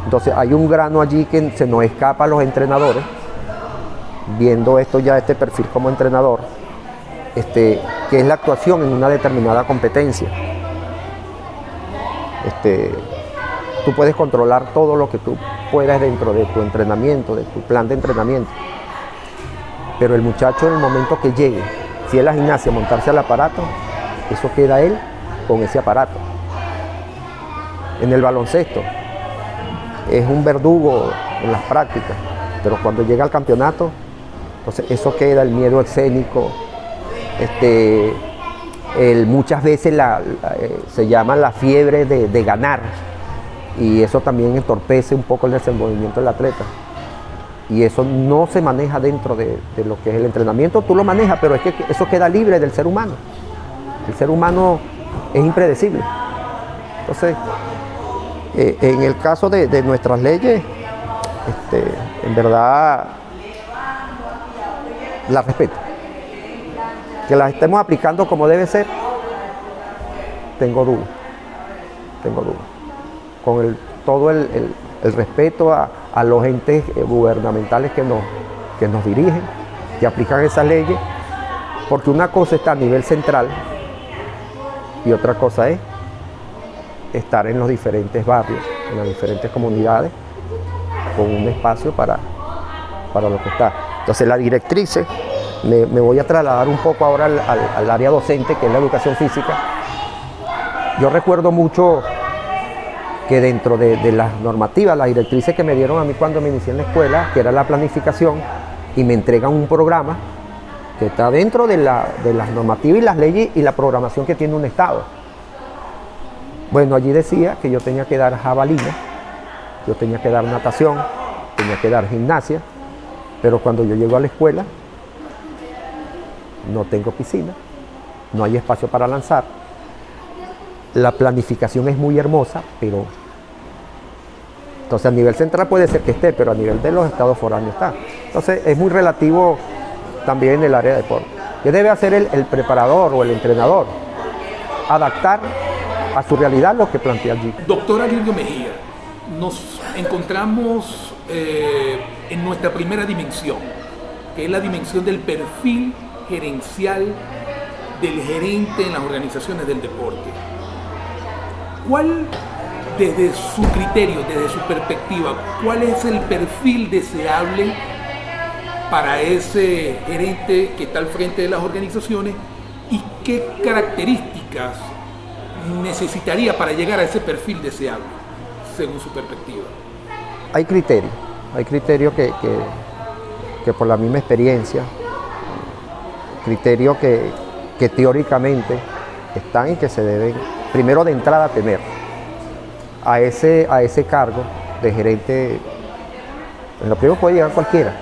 Entonces hay un grano allí que se nos escapa a los entrenadores, viendo esto ya, este perfil como entrenador, que es la actuación en una determinada competencia. Tú puedes controlar todo lo que tú puedas dentro de tu entrenamiento, de tu plan de entrenamiento. Pero el muchacho en el momento que llegue, si es la gimnasia, montarse al aparato, eso queda él con ese aparato. En el baloncesto, es un verdugo en las prácticas, pero cuando llega al campeonato, entonces eso queda, el miedo escénico, muchas veces se llama la fiebre de ganar, y eso también entorpece un poco el desenvolvimiento del atleta. Y eso no se maneja dentro de lo que es el entrenamiento. Tú lo manejas, pero es que eso queda libre del ser humano. El ser humano es impredecible. Entonces, en el caso de nuestras leyes, en verdad las respeto. Que las estemos aplicando como debe ser, tengo dudas. Con todo el respeto a los entes gubernamentales que nos dirigen, que aplican esas leyes, porque una cosa está a nivel central y otra cosa es estar en los diferentes barrios, en las diferentes comunidades, con un espacio para lo que está. Entonces las directrices, me voy a trasladar un poco ahora al área docente, que es la educación física. Yo recuerdo mucho que dentro de las normativas, las directrices que me dieron a mí cuando me inicié en la escuela, que era la planificación, y me entregan un programa que está dentro de las normativas y las leyes y la programación que tiene un Estado. Bueno, allí decía que yo tenía que dar jabalina, yo tenía que dar natación, tenía que dar gimnasia, pero cuando yo llego a la escuela, no tengo piscina, no hay espacio para lanzar. La planificación es muy hermosa, pero entonces a nivel central puede ser que esté, pero a nivel de los estados foráneos está. Entonces es muy relativo también en el área de deporte. ¿Qué debe hacer el preparador o el entrenador? Adaptar a su realidad lo que plantea allí. Doctor Alirio Mejía, nos encontramos en nuestra primera dimensión, que es la dimensión del perfil gerencial del gerente en las organizaciones del deporte. ¿Cuál, desde su criterio, desde su perspectiva, cuál es el perfil deseable para ese gerente que está al frente de las organizaciones y qué características necesitaría para llegar a ese perfil deseable, según su perspectiva? Hay criterios que por la misma experiencia, criterios que teóricamente están y que se deben, primero de entrada, tener a ese cargo de gerente. En lo primero puede llegar cualquiera,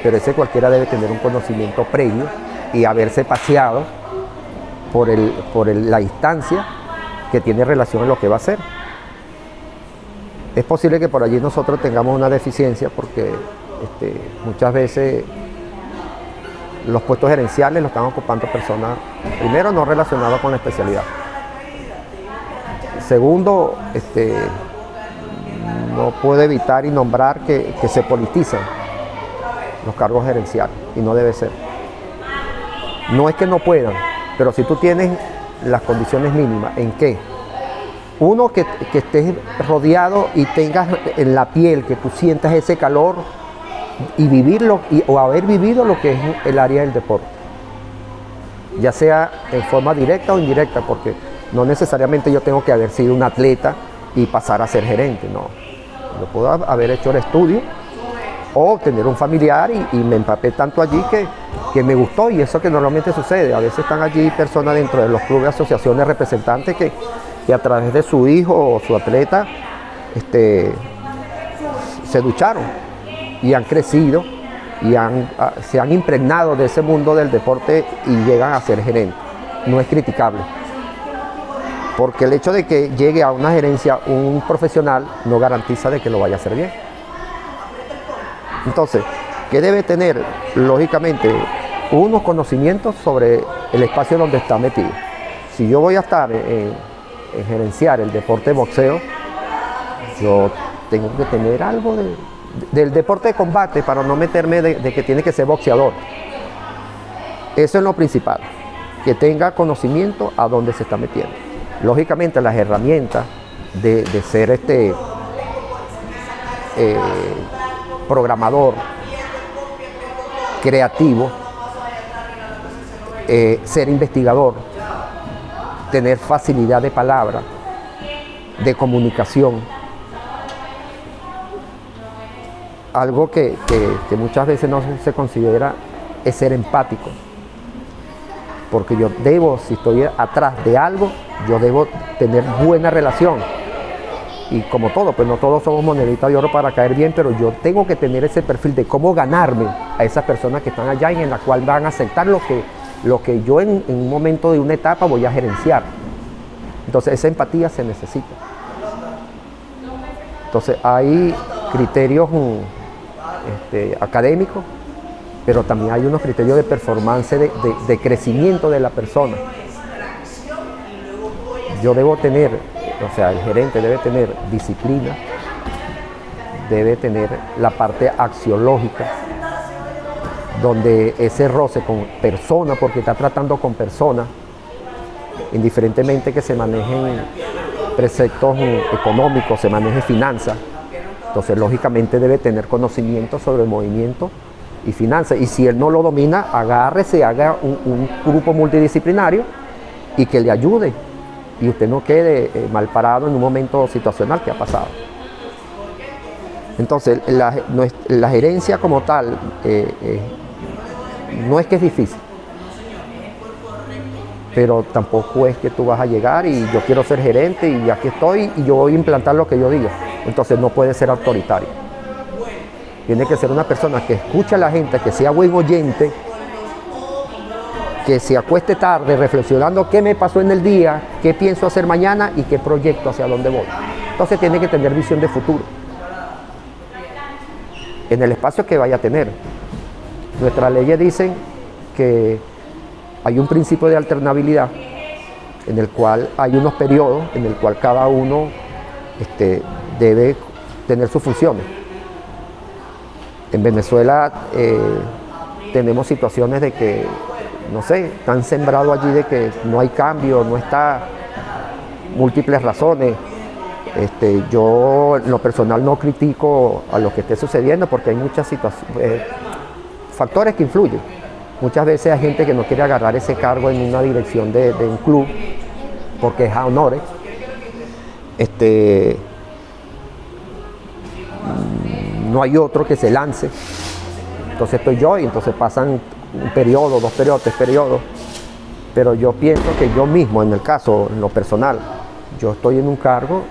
pero ese cualquiera debe tener un conocimiento previo y haberse paseado por la instancia que tiene relación a lo que va a hacer. Es posible que por allí nosotros tengamos una deficiencia porque muchas veces los puestos gerenciales los están ocupando personas, primero, no relacionadas con la especialidad. Segundo, no puedo evitar y nombrar que se politizan los cargos gerenciales y no debe ser. No es que no puedan, pero si tú tienes las condiciones mínimas, ¿en qué? Uno, que estés rodeado y tengas en la piel, que tú sientas ese calor y vivirlo, o haber vivido lo que es el área del deporte, ya sea en forma directa o indirecta, porque no necesariamente yo tengo que haber sido un atleta y pasar a ser gerente, no. Yo puedo haber hecho el estudio o tener un familiar y me empapé tanto allí que me gustó, y eso que normalmente sucede. A veces están allí personas dentro de los clubes, asociaciones, representantes que a través de su hijo o su atleta se ducharon y han crecido y se han impregnado de ese mundo del deporte y llegan a ser gerentes. No es criticable, porque el hecho de que llegue a una gerencia un profesional no garantiza de que lo vaya a hacer bien. Entonces, ¿qué debe tener? Lógicamente, unos conocimientos sobre el espacio donde está metido. Si yo voy a estar en gerenciar el deporte de boxeo, yo tengo que tener algo del deporte de combate para no meterme de que tiene que ser boxeador. Eso es lo principal, que tenga conocimiento a dónde se está metiendo. Lógicamente las herramientas de ser programador, creativo, ser investigador, tener facilidad de palabra, de comunicación. Algo que muchas veces no se considera es ser empático. Porque yo debo, si estoy atrás de algo, yo debo tener buena relación. Y como todo, pues no todos somos moneditas de oro para caer bien, pero yo tengo que tener ese perfil de cómo ganarme a esas personas que están allá y en la cual van a aceptar lo que yo en un momento de una etapa voy a gerenciar. Entonces esa empatía se necesita. Entonces hay criterios académicos, pero también hay unos criterios de performance, de crecimiento de la persona. Yo debo tener, o sea, el gerente debe tener disciplina, debe tener la parte axiológica, donde ese roce con personas, porque está tratando con personas, indiferentemente que se manejen preceptos económicos, se maneje finanzas, entonces lógicamente debe tener conocimiento sobre el movimiento y finanzas, y si él no lo domina, agárrese, haga un grupo multidisciplinario y que le ayude, y usted no quede mal parado en un momento situacional que ha pasado. Entonces la gerencia como tal no es que es difícil, pero tampoco es que tú vas a llegar y yo quiero ser gerente y aquí estoy y yo voy a implantar lo que yo diga. Entonces no puede ser autoritario. Tiene que ser una persona que escuche a la gente, que sea buen oyente, que se acueste tarde reflexionando qué me pasó en el día, qué pienso hacer mañana y qué proyecto hacia dónde voy. Entonces tiene que tener visión de futuro en el espacio que vaya a tener. Nuestras leyes dicen que hay un principio de alternabilidad en el cual hay unos periodos en el cual cada uno debe tener sus funciones. En Venezuela tenemos situaciones de que, no sé, están sembrados allí de que no hay cambio, no está, múltiples razones. Yo en lo personal no critico a lo que esté sucediendo porque hay muchas factores que influyen. Muchas veces hay gente que no quiere agarrar ese cargo en una dirección de un club porque es a honores. No hay otro que se lance. Entonces estoy yo y entonces pasan un periodo, 2 periodos, 3 periodos. Pero yo pienso que yo mismo, en el caso, en lo personal, yo estoy en un cargo,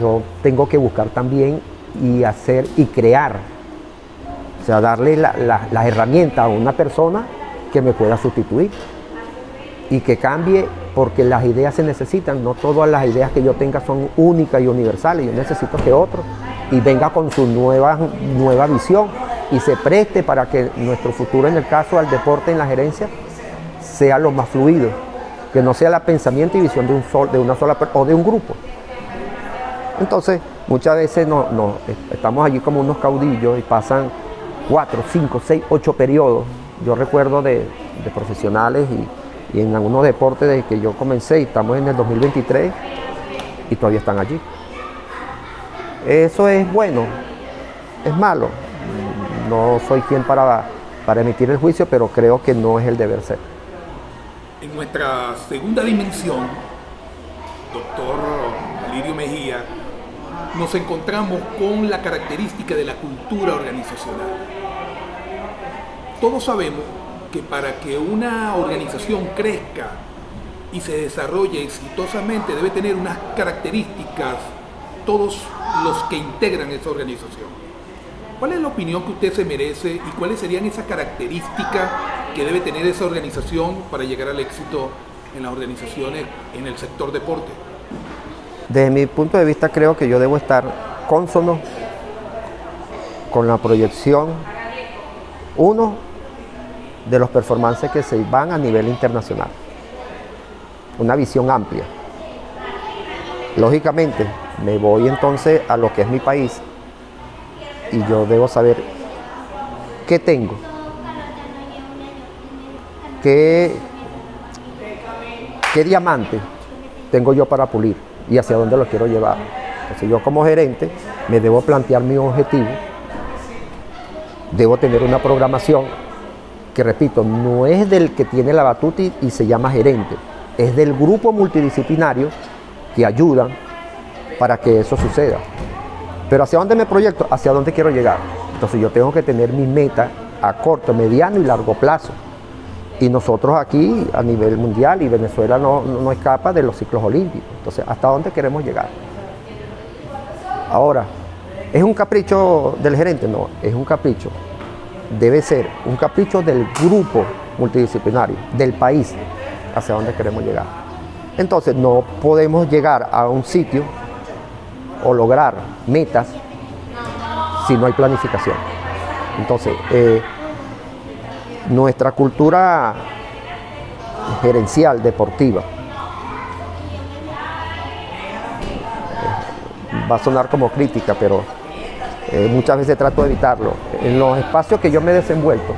yo tengo que buscar también y hacer y crear. O sea, darle las herramientas a una persona que me pueda sustituir y que cambie, porque las ideas se necesitan. No todas las ideas que yo tenga son únicas y universales. Yo necesito que otro y venga con su nueva visión y se preste para que nuestro futuro, en el caso del deporte en la gerencia, sea lo más fluido, que no sea el pensamiento y visión de una sola persona o de un grupo. Entonces, muchas veces estamos allí como unos caudillos y pasan 4, 5, 6, 8 periodos. Yo recuerdo de profesionales y en algunos deportes desde que yo comencé, y estamos en el 2023 y todavía están allí. Eso es bueno, es malo. No soy quien para emitir el juicio, pero creo que no es el deber ser. En nuestra segunda dimensión, doctor Alirio Mejía, nos encontramos con la característica de la cultura organizacional. Todos sabemos que para que una organización crezca y se desarrolle exitosamente debe tener unas características todos los que integran esa organización. ¿Cuál es la opinión que usted se merece y cuáles serían esas características que debe tener esa organización para llegar al éxito en las organizaciones en el sector deporte? Desde mi punto de vista creo que yo debo estar cónsono con la proyección, uno, de los performances que se van a nivel internacional. Una visión amplia. Lógicamente, me voy entonces a lo que es mi país y yo debo saber qué tengo, qué diamante tengo yo para pulir y hacia dónde lo quiero llevar. Entonces yo como gerente me debo plantear mi objetivo, debo tener una programación que, repito, no es del que tiene la batuta y se llama gerente, es del grupo multidisciplinario que ayudan para que eso suceda. Pero ¿hacia dónde me proyecto? ¿Hacia dónde quiero llegar? Entonces yo tengo que tener mi meta a corto, mediano y largo plazo. Y nosotros aquí a nivel mundial, y Venezuela no escapa de los ciclos olímpicos. Entonces, ¿hasta dónde queremos llegar? Ahora, ¿es un capricho del gerente? No, es un capricho. Debe ser un capricho del grupo multidisciplinario, del país, hacia dónde queremos llegar. Entonces, no podemos llegar a un sitio o lograr metas si no hay planificación. Entonces, nuestra cultura gerencial, deportiva, va a sonar como crítica, pero muchas veces trato de evitarlo. En los espacios que yo me he desenvuelto,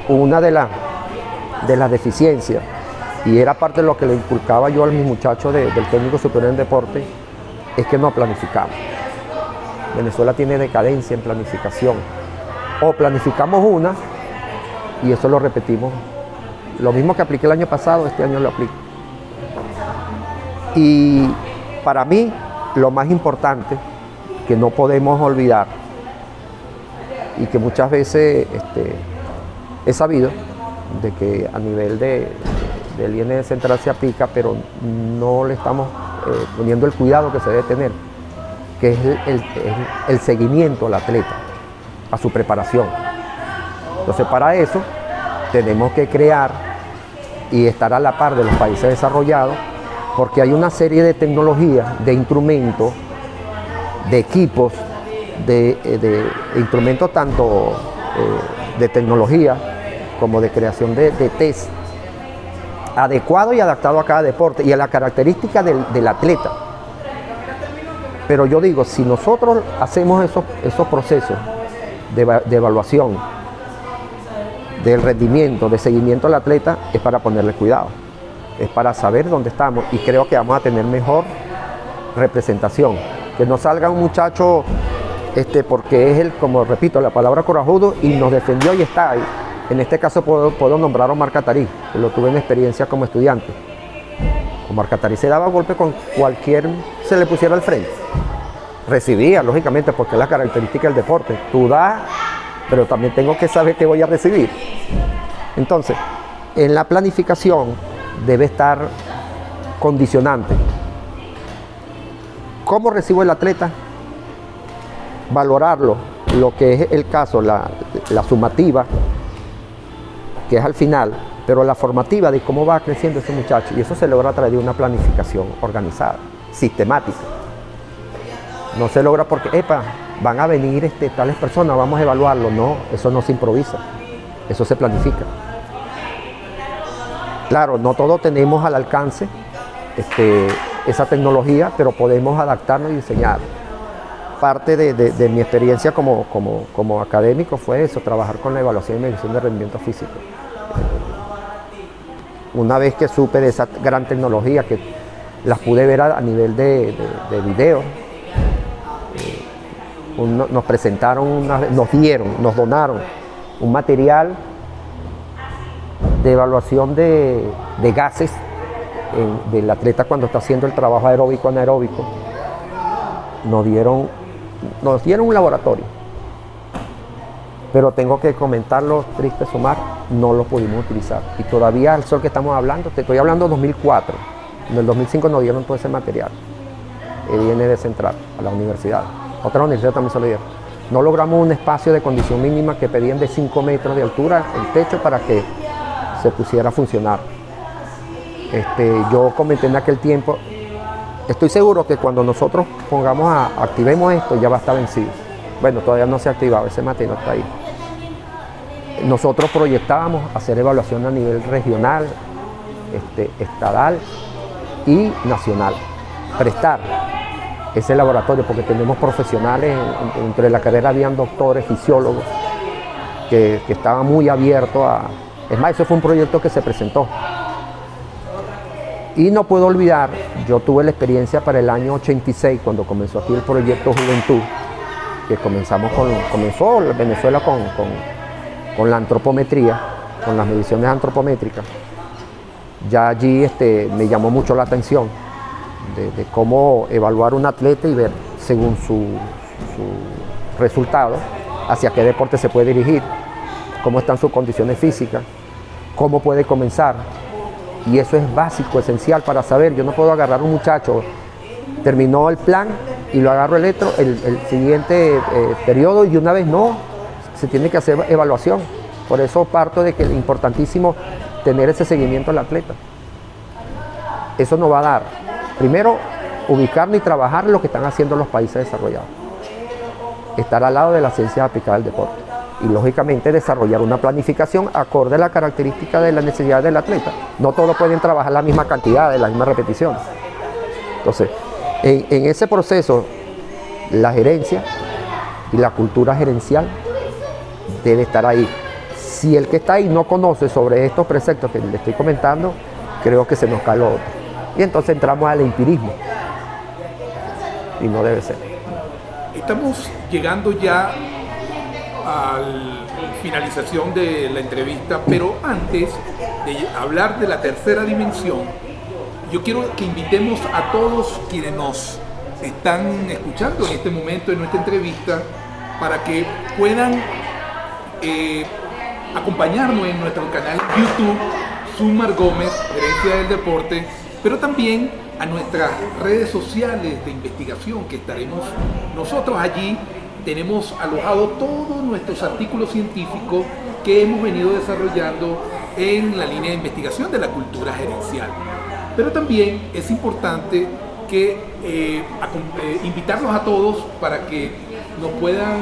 una de las deficiencias, y era parte de lo que le inculcaba yo a mis muchachos del técnico superior en deporte, es que no planificamos. Venezuela tiene decadencia en planificación. O planificamos una y eso lo repetimos. Lo mismo que apliqué el año pasado, este año lo aplico. Y para mí, lo más importante que no podemos olvidar y que muchas veces he sabido de que a nivel del IN central se aplica, pero no le estamos poniendo el cuidado que se debe tener, que es el seguimiento al atleta, a su preparación. Entonces, para eso tenemos que crear y estar a la par de los países desarrollados, porque hay una serie de tecnologías, de instrumentos, de equipos, de instrumentos tanto de tecnología como de creación de test adecuado y adaptado a cada deporte y a la característica del atleta. Pero yo digo, si nosotros hacemos esos procesos de evaluación, del rendimiento, de seguimiento al atleta, es para ponerle cuidado, es para saber dónde estamos, y creo que vamos a tener mejor representación. Que no salga un muchacho porque es como repito, la palabra corajudo, y nos defendió y está ahí. En este caso puedo nombrar a Omar Catarí, que lo tuve en experiencia como estudiante. Omar Catarí se daba golpe con cualquier se le pusiera al frente. Recibía, lógicamente, porque es la característica del deporte. Tú das, pero también tengo que saber que voy a recibir. Entonces, en la planificación debe estar condicionante. ¿Cómo recibo el atleta? Valorarlo, lo que es el caso, la sumativa, que es al final, pero la formativa de cómo va creciendo ese muchacho, y eso se logra a través de una planificación organizada, sistemática. No se logra porque, van a venir tales personas, vamos a evaluarlo. No, eso no se improvisa, eso se planifica. Claro, no todos tenemos al alcance esa tecnología, pero podemos adaptarnos y diseñar. Parte de mi experiencia como académico fue eso, trabajar con la evaluación y medición de rendimiento físico. Una vez que supe de esa gran tecnología, que las pude ver a nivel de video, nos presentaron, nos donaron un material de evaluación de gases del atleta cuando está haciendo el trabajo aeróbico, anaeróbico. Nos dieron un laboratorio, pero tengo que comentarlo, triste Omar, no lo pudimos utilizar. Y todavía al sol que estamos hablando, te estoy hablando de 2004, en el 2005 nos dieron todo ese material. Viene de Central, a la universidad. Otra universidad también se lo dieron. No logramos un espacio de condición mínima que pedían de 5 metros de altura el techo para que se pusiera a funcionar. Yo comenté en aquel tiempo, estoy seguro que cuando nosotros activemos esto ya va a estar vencido. Bueno, todavía no se ha activado, ese material no está ahí. Nosotros proyectábamos hacer evaluación a nivel regional, estatal y nacional. Prestar ese laboratorio, porque tenemos profesionales, entre la carrera habían doctores, fisiólogos, que estaban muy abiertos a... Es más, eso fue un proyecto que se presentó. Y no puedo olvidar, yo tuve la experiencia para el año 86, cuando comenzó aquí el proyecto Juventud, que comenzó Venezuela con la antropometría, con las mediciones antropométricas. Ya allí me llamó mucho la atención de cómo evaluar un atleta y ver, según su resultado, hacia qué deporte se puede dirigir, cómo están sus condiciones físicas, cómo puede comenzar. Y eso es básico, esencial para saber. Yo no puedo agarrar a un muchacho, terminó el plan y lo agarro el siguiente periodo y de una vez no, se tiene que hacer evaluación. Por eso parto de que es importantísimo tener ese seguimiento al atleta. Eso nos va a dar, primero, ubicarnos y trabajar lo que están haciendo los países desarrollados. Estar al lado de la ciencia aplicada del deporte. Y lógicamente desarrollar una planificación acorde a la característica de la necesidad del atleta. No todos pueden trabajar la misma cantidad, de la misma repetición. Entonces, en ese proceso, la gerencia y la cultura gerencial debe estar ahí. Si el que está ahí no conoce sobre estos preceptos que le estoy comentando, creo que se nos cae lo otro. Y entonces entramos al empirismo. Y no debe ser. Estamos llegando ya a la finalización de la entrevista, pero antes de hablar de la tercera dimensión, yo quiero que invitemos a todos quienes nos están escuchando en este momento en nuestra entrevista para que puedan acompañarnos en nuestro canal YouTube, Zulmar Gómez, Gerencia del Deporte, pero también a nuestras redes sociales de investigación que estaremos nosotros allí. Tenemos alojados todos nuestros artículos científicos que hemos venido desarrollando en la línea de investigación de la cultura gerencial. Pero también es importante que invitarlos a todos para que nos puedan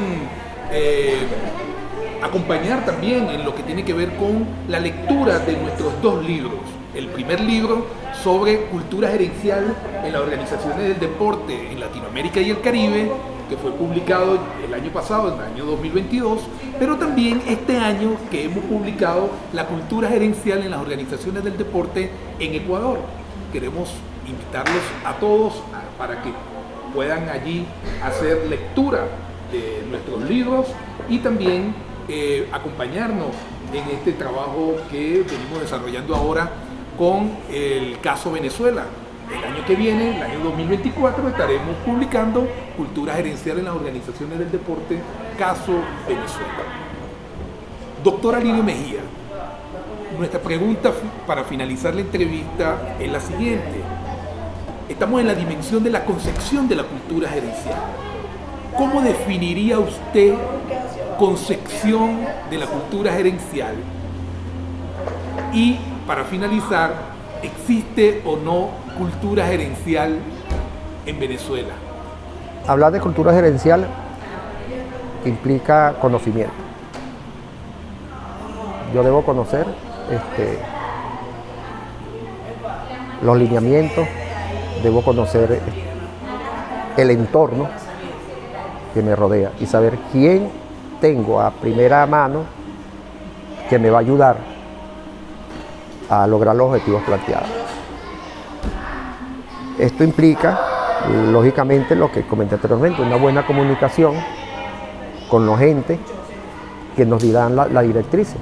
acompañar también en lo que tiene que ver con la lectura de nuestros 2 libros. El primer libro sobre cultura gerencial en las organizaciones del deporte en Latinoamérica y el Caribe, que fue publicado el año pasado, en el año 2022, pero también este año que hemos publicado la cultura gerencial en las organizaciones del deporte en Ecuador. Queremos invitarlos a todos para que puedan allí hacer lectura de nuestros libros y también acompañarnos en este trabajo que venimos desarrollando ahora con el caso Venezuela. El año que viene, el año 2024, estaremos publicando Cultura Gerencial en las Organizaciones del Deporte, caso Venezuela. Doctora Lidio Mejía, nuestra pregunta para finalizar la entrevista es la siguiente. Estamos en la dimensión de la concepción de la cultura gerencial. ¿Cómo definiría usted concepción de la cultura gerencial? Y para finalizar, ¿existe o no cultura gerencial en Venezuela? Hablar de cultura gerencial implica conocimiento. Yo debo conocer los lineamientos, debo conocer el entorno que me rodea y saber quién tengo a primera mano que me va a ayudar a lograr los objetivos planteados. Esto implica, lógicamente, lo que comenté anteriormente, una buena comunicación con los entes que nos dirán la directriz,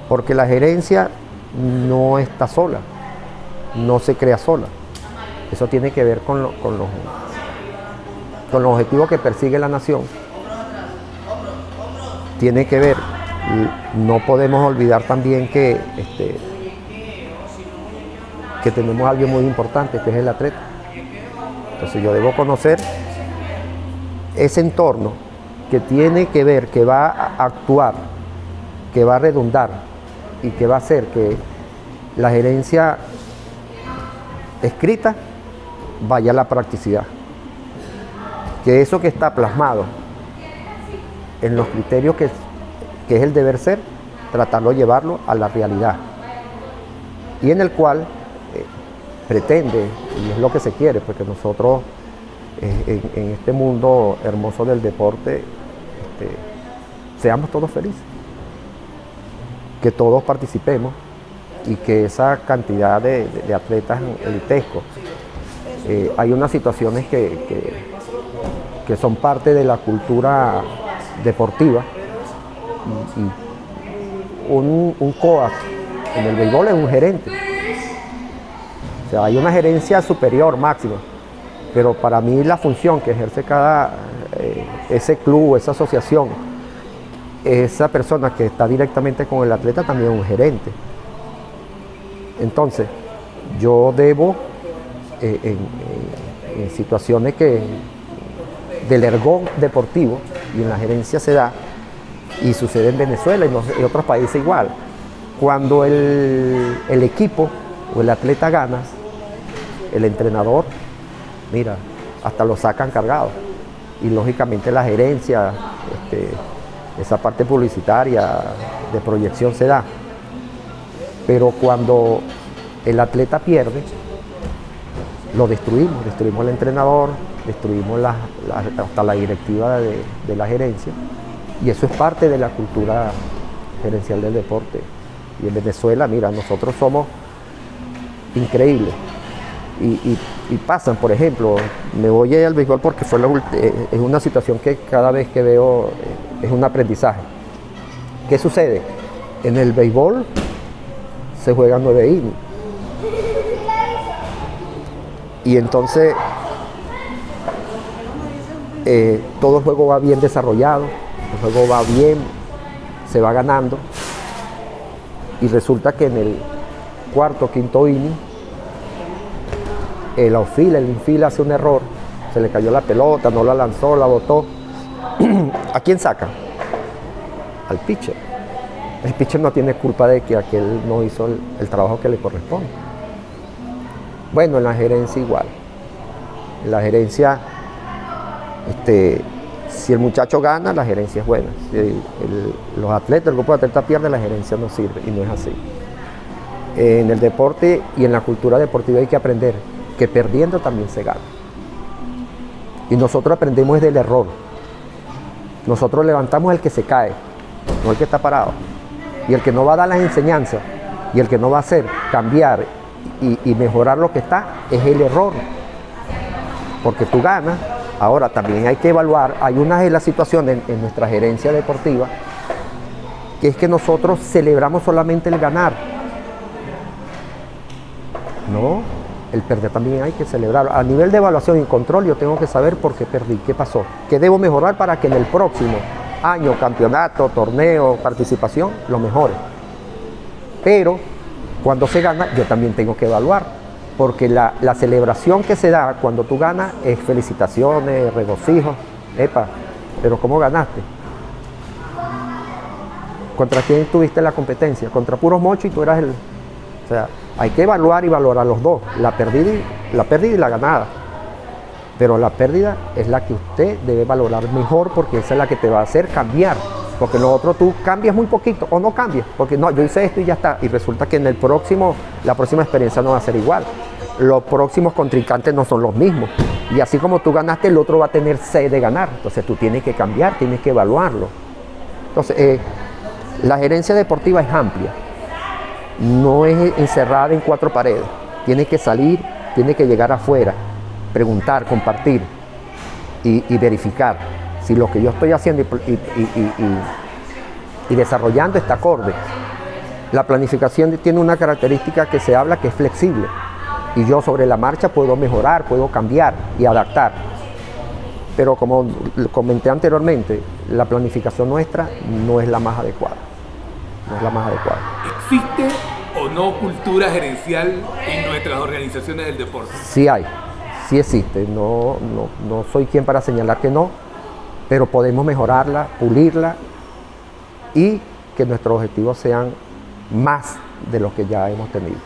porque la gerencia no está sola, no se crea sola. Eso tiene que ver con los objetivos que persigue la nación. Tiene que ver, no podemos olvidar también que tenemos algo muy importante, que es el atleta. Entonces yo debo conocer ese entorno que tiene que ver, que va a actuar, que va a redundar y que va a hacer que la gerencia escrita vaya a la practicidad. Que eso que está plasmado en los criterios que es el deber ser, tratarlo de llevarlo a la realidad. Y en el cual pretende, y es lo que se quiere, porque nosotros en este mundo hermoso del deporte, seamos todos felices, que todos participemos y que esa cantidad de atletas elitescos, hay unas situaciones que son parte de la cultura deportiva, y un coach en el béisbol es un gerente, o sea, hay una gerencia superior máxima, pero para mí la función que ejerce ese club, esa asociación, esa persona que está directamente con el atleta también es un gerente. Entonces, yo debo, en situaciones del ergón deportivo, y en la gerencia se da, y sucede en Venezuela y en otros países igual, cuando el equipo o el atleta gana, el entrenador, mira, hasta lo sacan cargado, y lógicamente la gerencia, esa parte publicitaria de proyección se da, pero cuando el atleta pierde, lo destruimos al entrenador, destruimos hasta la directiva de la gerencia, y eso es parte de la cultura gerencial del deporte. Y en Venezuela, mira, nosotros somos increíbles, y pasan, por ejemplo, me voy al béisbol porque es una situación que cada vez que veo es un aprendizaje. ¿Qué sucede? En el béisbol se juegan 9 innings, y entonces todo el juego va bien desarrollado, el juego va bien, se va ganando, y resulta que en el cuarto, quinto inning, el infield hace un error, se le cayó la pelota, no la lanzó, la botó. ¿A quién saca? Al pitcher. El pitcher no tiene culpa de que aquel no hizo el trabajo que le corresponde. Bueno, en la gerencia igual. En la gerencia, si el muchacho gana, la gerencia es buena. Si los atletas, el grupo de atletas pierde, la gerencia no sirve, y no es así. En el deporte y en la cultura deportiva hay que aprender que perdiendo también se gana. Y nosotros aprendemos del error. Nosotros levantamos el que se cae, no el que está parado. Y el que no va a dar las enseñanzas, y el que no va a hacer cambiar y mejorar lo que está, es el error. Porque tú ganas. Ahora también hay que evaluar, hay una de las situaciones en nuestra gerencia deportiva, que es que nosotros celebramos solamente el ganar. No, el perder también hay que celebrarlo. A nivel de evaluación y control, yo tengo que saber por qué perdí, qué pasó, qué debo mejorar para que en el próximo año, campeonato, torneo, participación, lo mejore. Pero cuando se gana, yo también tengo que evaluar, porque la celebración que se da cuando tú ganas es felicitaciones, regocijo. Epa, pero ¿cómo ganaste? ¿Contra quién tuviste la competencia? Contra puros mochos, y tú eras o sea, hay que evaluar y valorar los dos, la pérdida y la ganada. Pero la pérdida es la que usted debe valorar mejor, porque esa es la que te va a hacer cambiar. Porque lo otro tú cambias muy poquito o no cambias, porque no, yo hice esto y ya está, y resulta que en la próxima experiencia no va a ser igual. Los próximos contrincantes no son los mismos, y así como tú ganaste, el otro va a tener sed de ganar. Entonces tú tienes que cambiar, tienes que evaluarlo. Entonces la gerencia deportiva es amplia, no es encerrada en 4 paredes, tiene que salir, tiene que llegar afuera, preguntar, compartir y verificar si lo que yo estoy haciendo y desarrollando está acorde. La planificación tiene una característica que se habla, que es flexible, y yo sobre la marcha puedo mejorar, puedo cambiar y adaptar. Pero como comenté anteriormente, la planificación nuestra no es la más adecuada. No es la más adecuada. ¿Existe o no cultura gerencial en nuestras organizaciones del deporte? Sí hay, sí existe. No soy quien para señalar que no, pero podemos mejorarla, pulirla y que nuestros objetivos sean más de los que ya hemos tenido.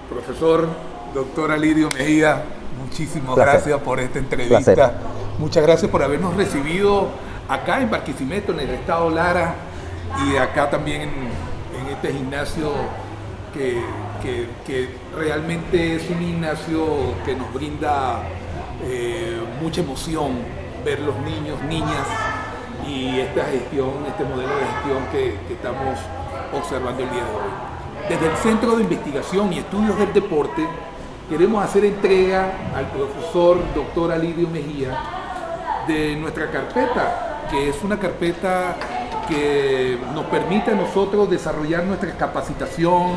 Profesor, doctor Alirio Mejía, muchísimas gracias por esta entrevista. Placer. Muchas gracias por habernos recibido acá en Barquisimeto, en el estado Lara, y acá también en este gimnasio que realmente es un gimnasio que nos brinda mucha emoción ver los niños, niñas y esta gestión, este modelo de gestión que estamos observando el día de hoy. Desde el Centro de Investigación y Estudios del Deporte queremos hacer entrega al profesor doctor Alirio Mejía de nuestra carpeta, que es una carpeta que nos permite a nosotros desarrollar nuestra capacitación,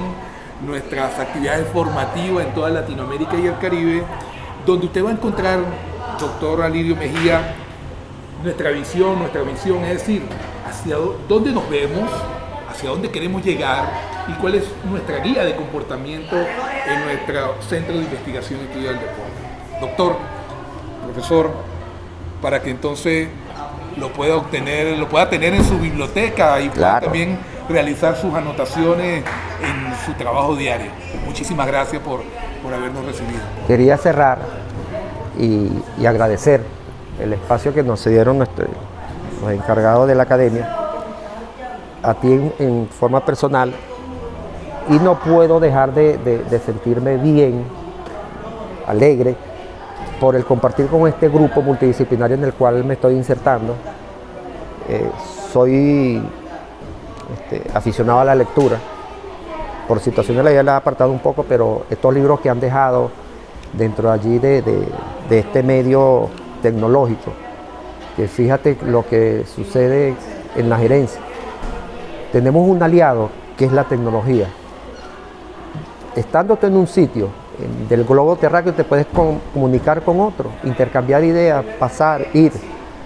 nuestras actividades formativas en toda Latinoamérica y el Caribe, donde usted va a encontrar, doctor Alirio Mejía, nuestra visión, es decir, hacia dónde nos vemos, hacia dónde queremos llegar y cuál es nuestra guía de comportamiento en nuestro Centro de Investigación y Estudio del Deporte. Doctor, profesor, para que entonces lo pueda obtener, lo pueda tener en su biblioteca y pueda también realizar sus anotaciones en su trabajo diario. Muchísimas gracias por habernos recibido. Quería cerrar y agradecer el espacio que nos dieron los encargados de la academia, a ti en forma personal, y no puedo dejar de sentirme bien, alegre, por el compartir con este grupo multidisciplinario en el cual me estoy insertando. Soy aficionado a la lectura, por situaciones la he apartado un poco, pero estos libros que han dejado dentro de allí de este medio tecnológico, que fíjate lo que sucede en la gerencia. Tenemos un aliado que es la tecnología. Estándote en un sitio del globo terráqueo te puedes comunicar con otro, intercambiar ideas, pasar, ir.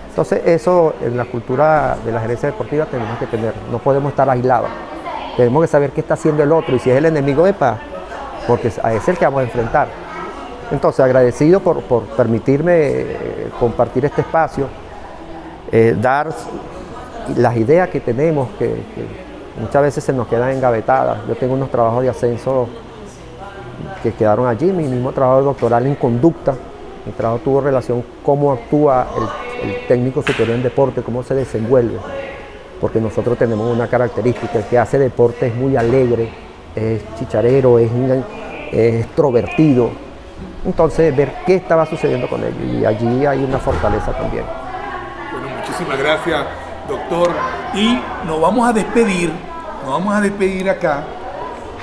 Entonces eso en la cultura de la gerencia deportiva tenemos que tener, no podemos estar aislados. Tenemos que saber qué está haciendo el otro y si es el enemigo, porque a ese es el que vamos a enfrentar. Entonces agradecido por permitirme compartir este espacio, dar las ideas que tenemos que muchas veces se nos quedan engavetadas. Yo tengo unos trabajos de ascenso que quedaron allí, mi mismo trabajo doctoral en conducta. Mi trabajo tuvo relación cómo actúa el técnico superior en deporte, cómo se desenvuelve, porque nosotros tenemos una característica: el que hace deporte es muy alegre, es chicharero, es extrovertido. Entonces ver qué estaba sucediendo con ellos, y allí hay una fortaleza también. Bueno, muchísimas gracias, doctor, y nos vamos a despedir acá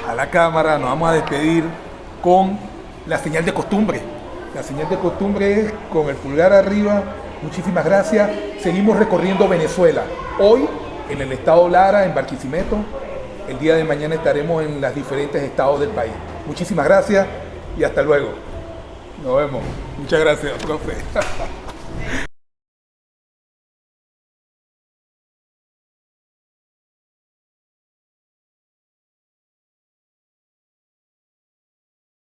a la cámara, nos vamos a despedir con la señal de costumbre. La señal de costumbre es con el pulgar arriba. Muchísimas gracias. Seguimos recorriendo Venezuela. Hoy en el estado Lara, en Barquisimeto. El día de mañana estaremos en los diferentes estados del país. Muchísimas gracias y hasta luego. Nos vemos. Muchas gracias, profe.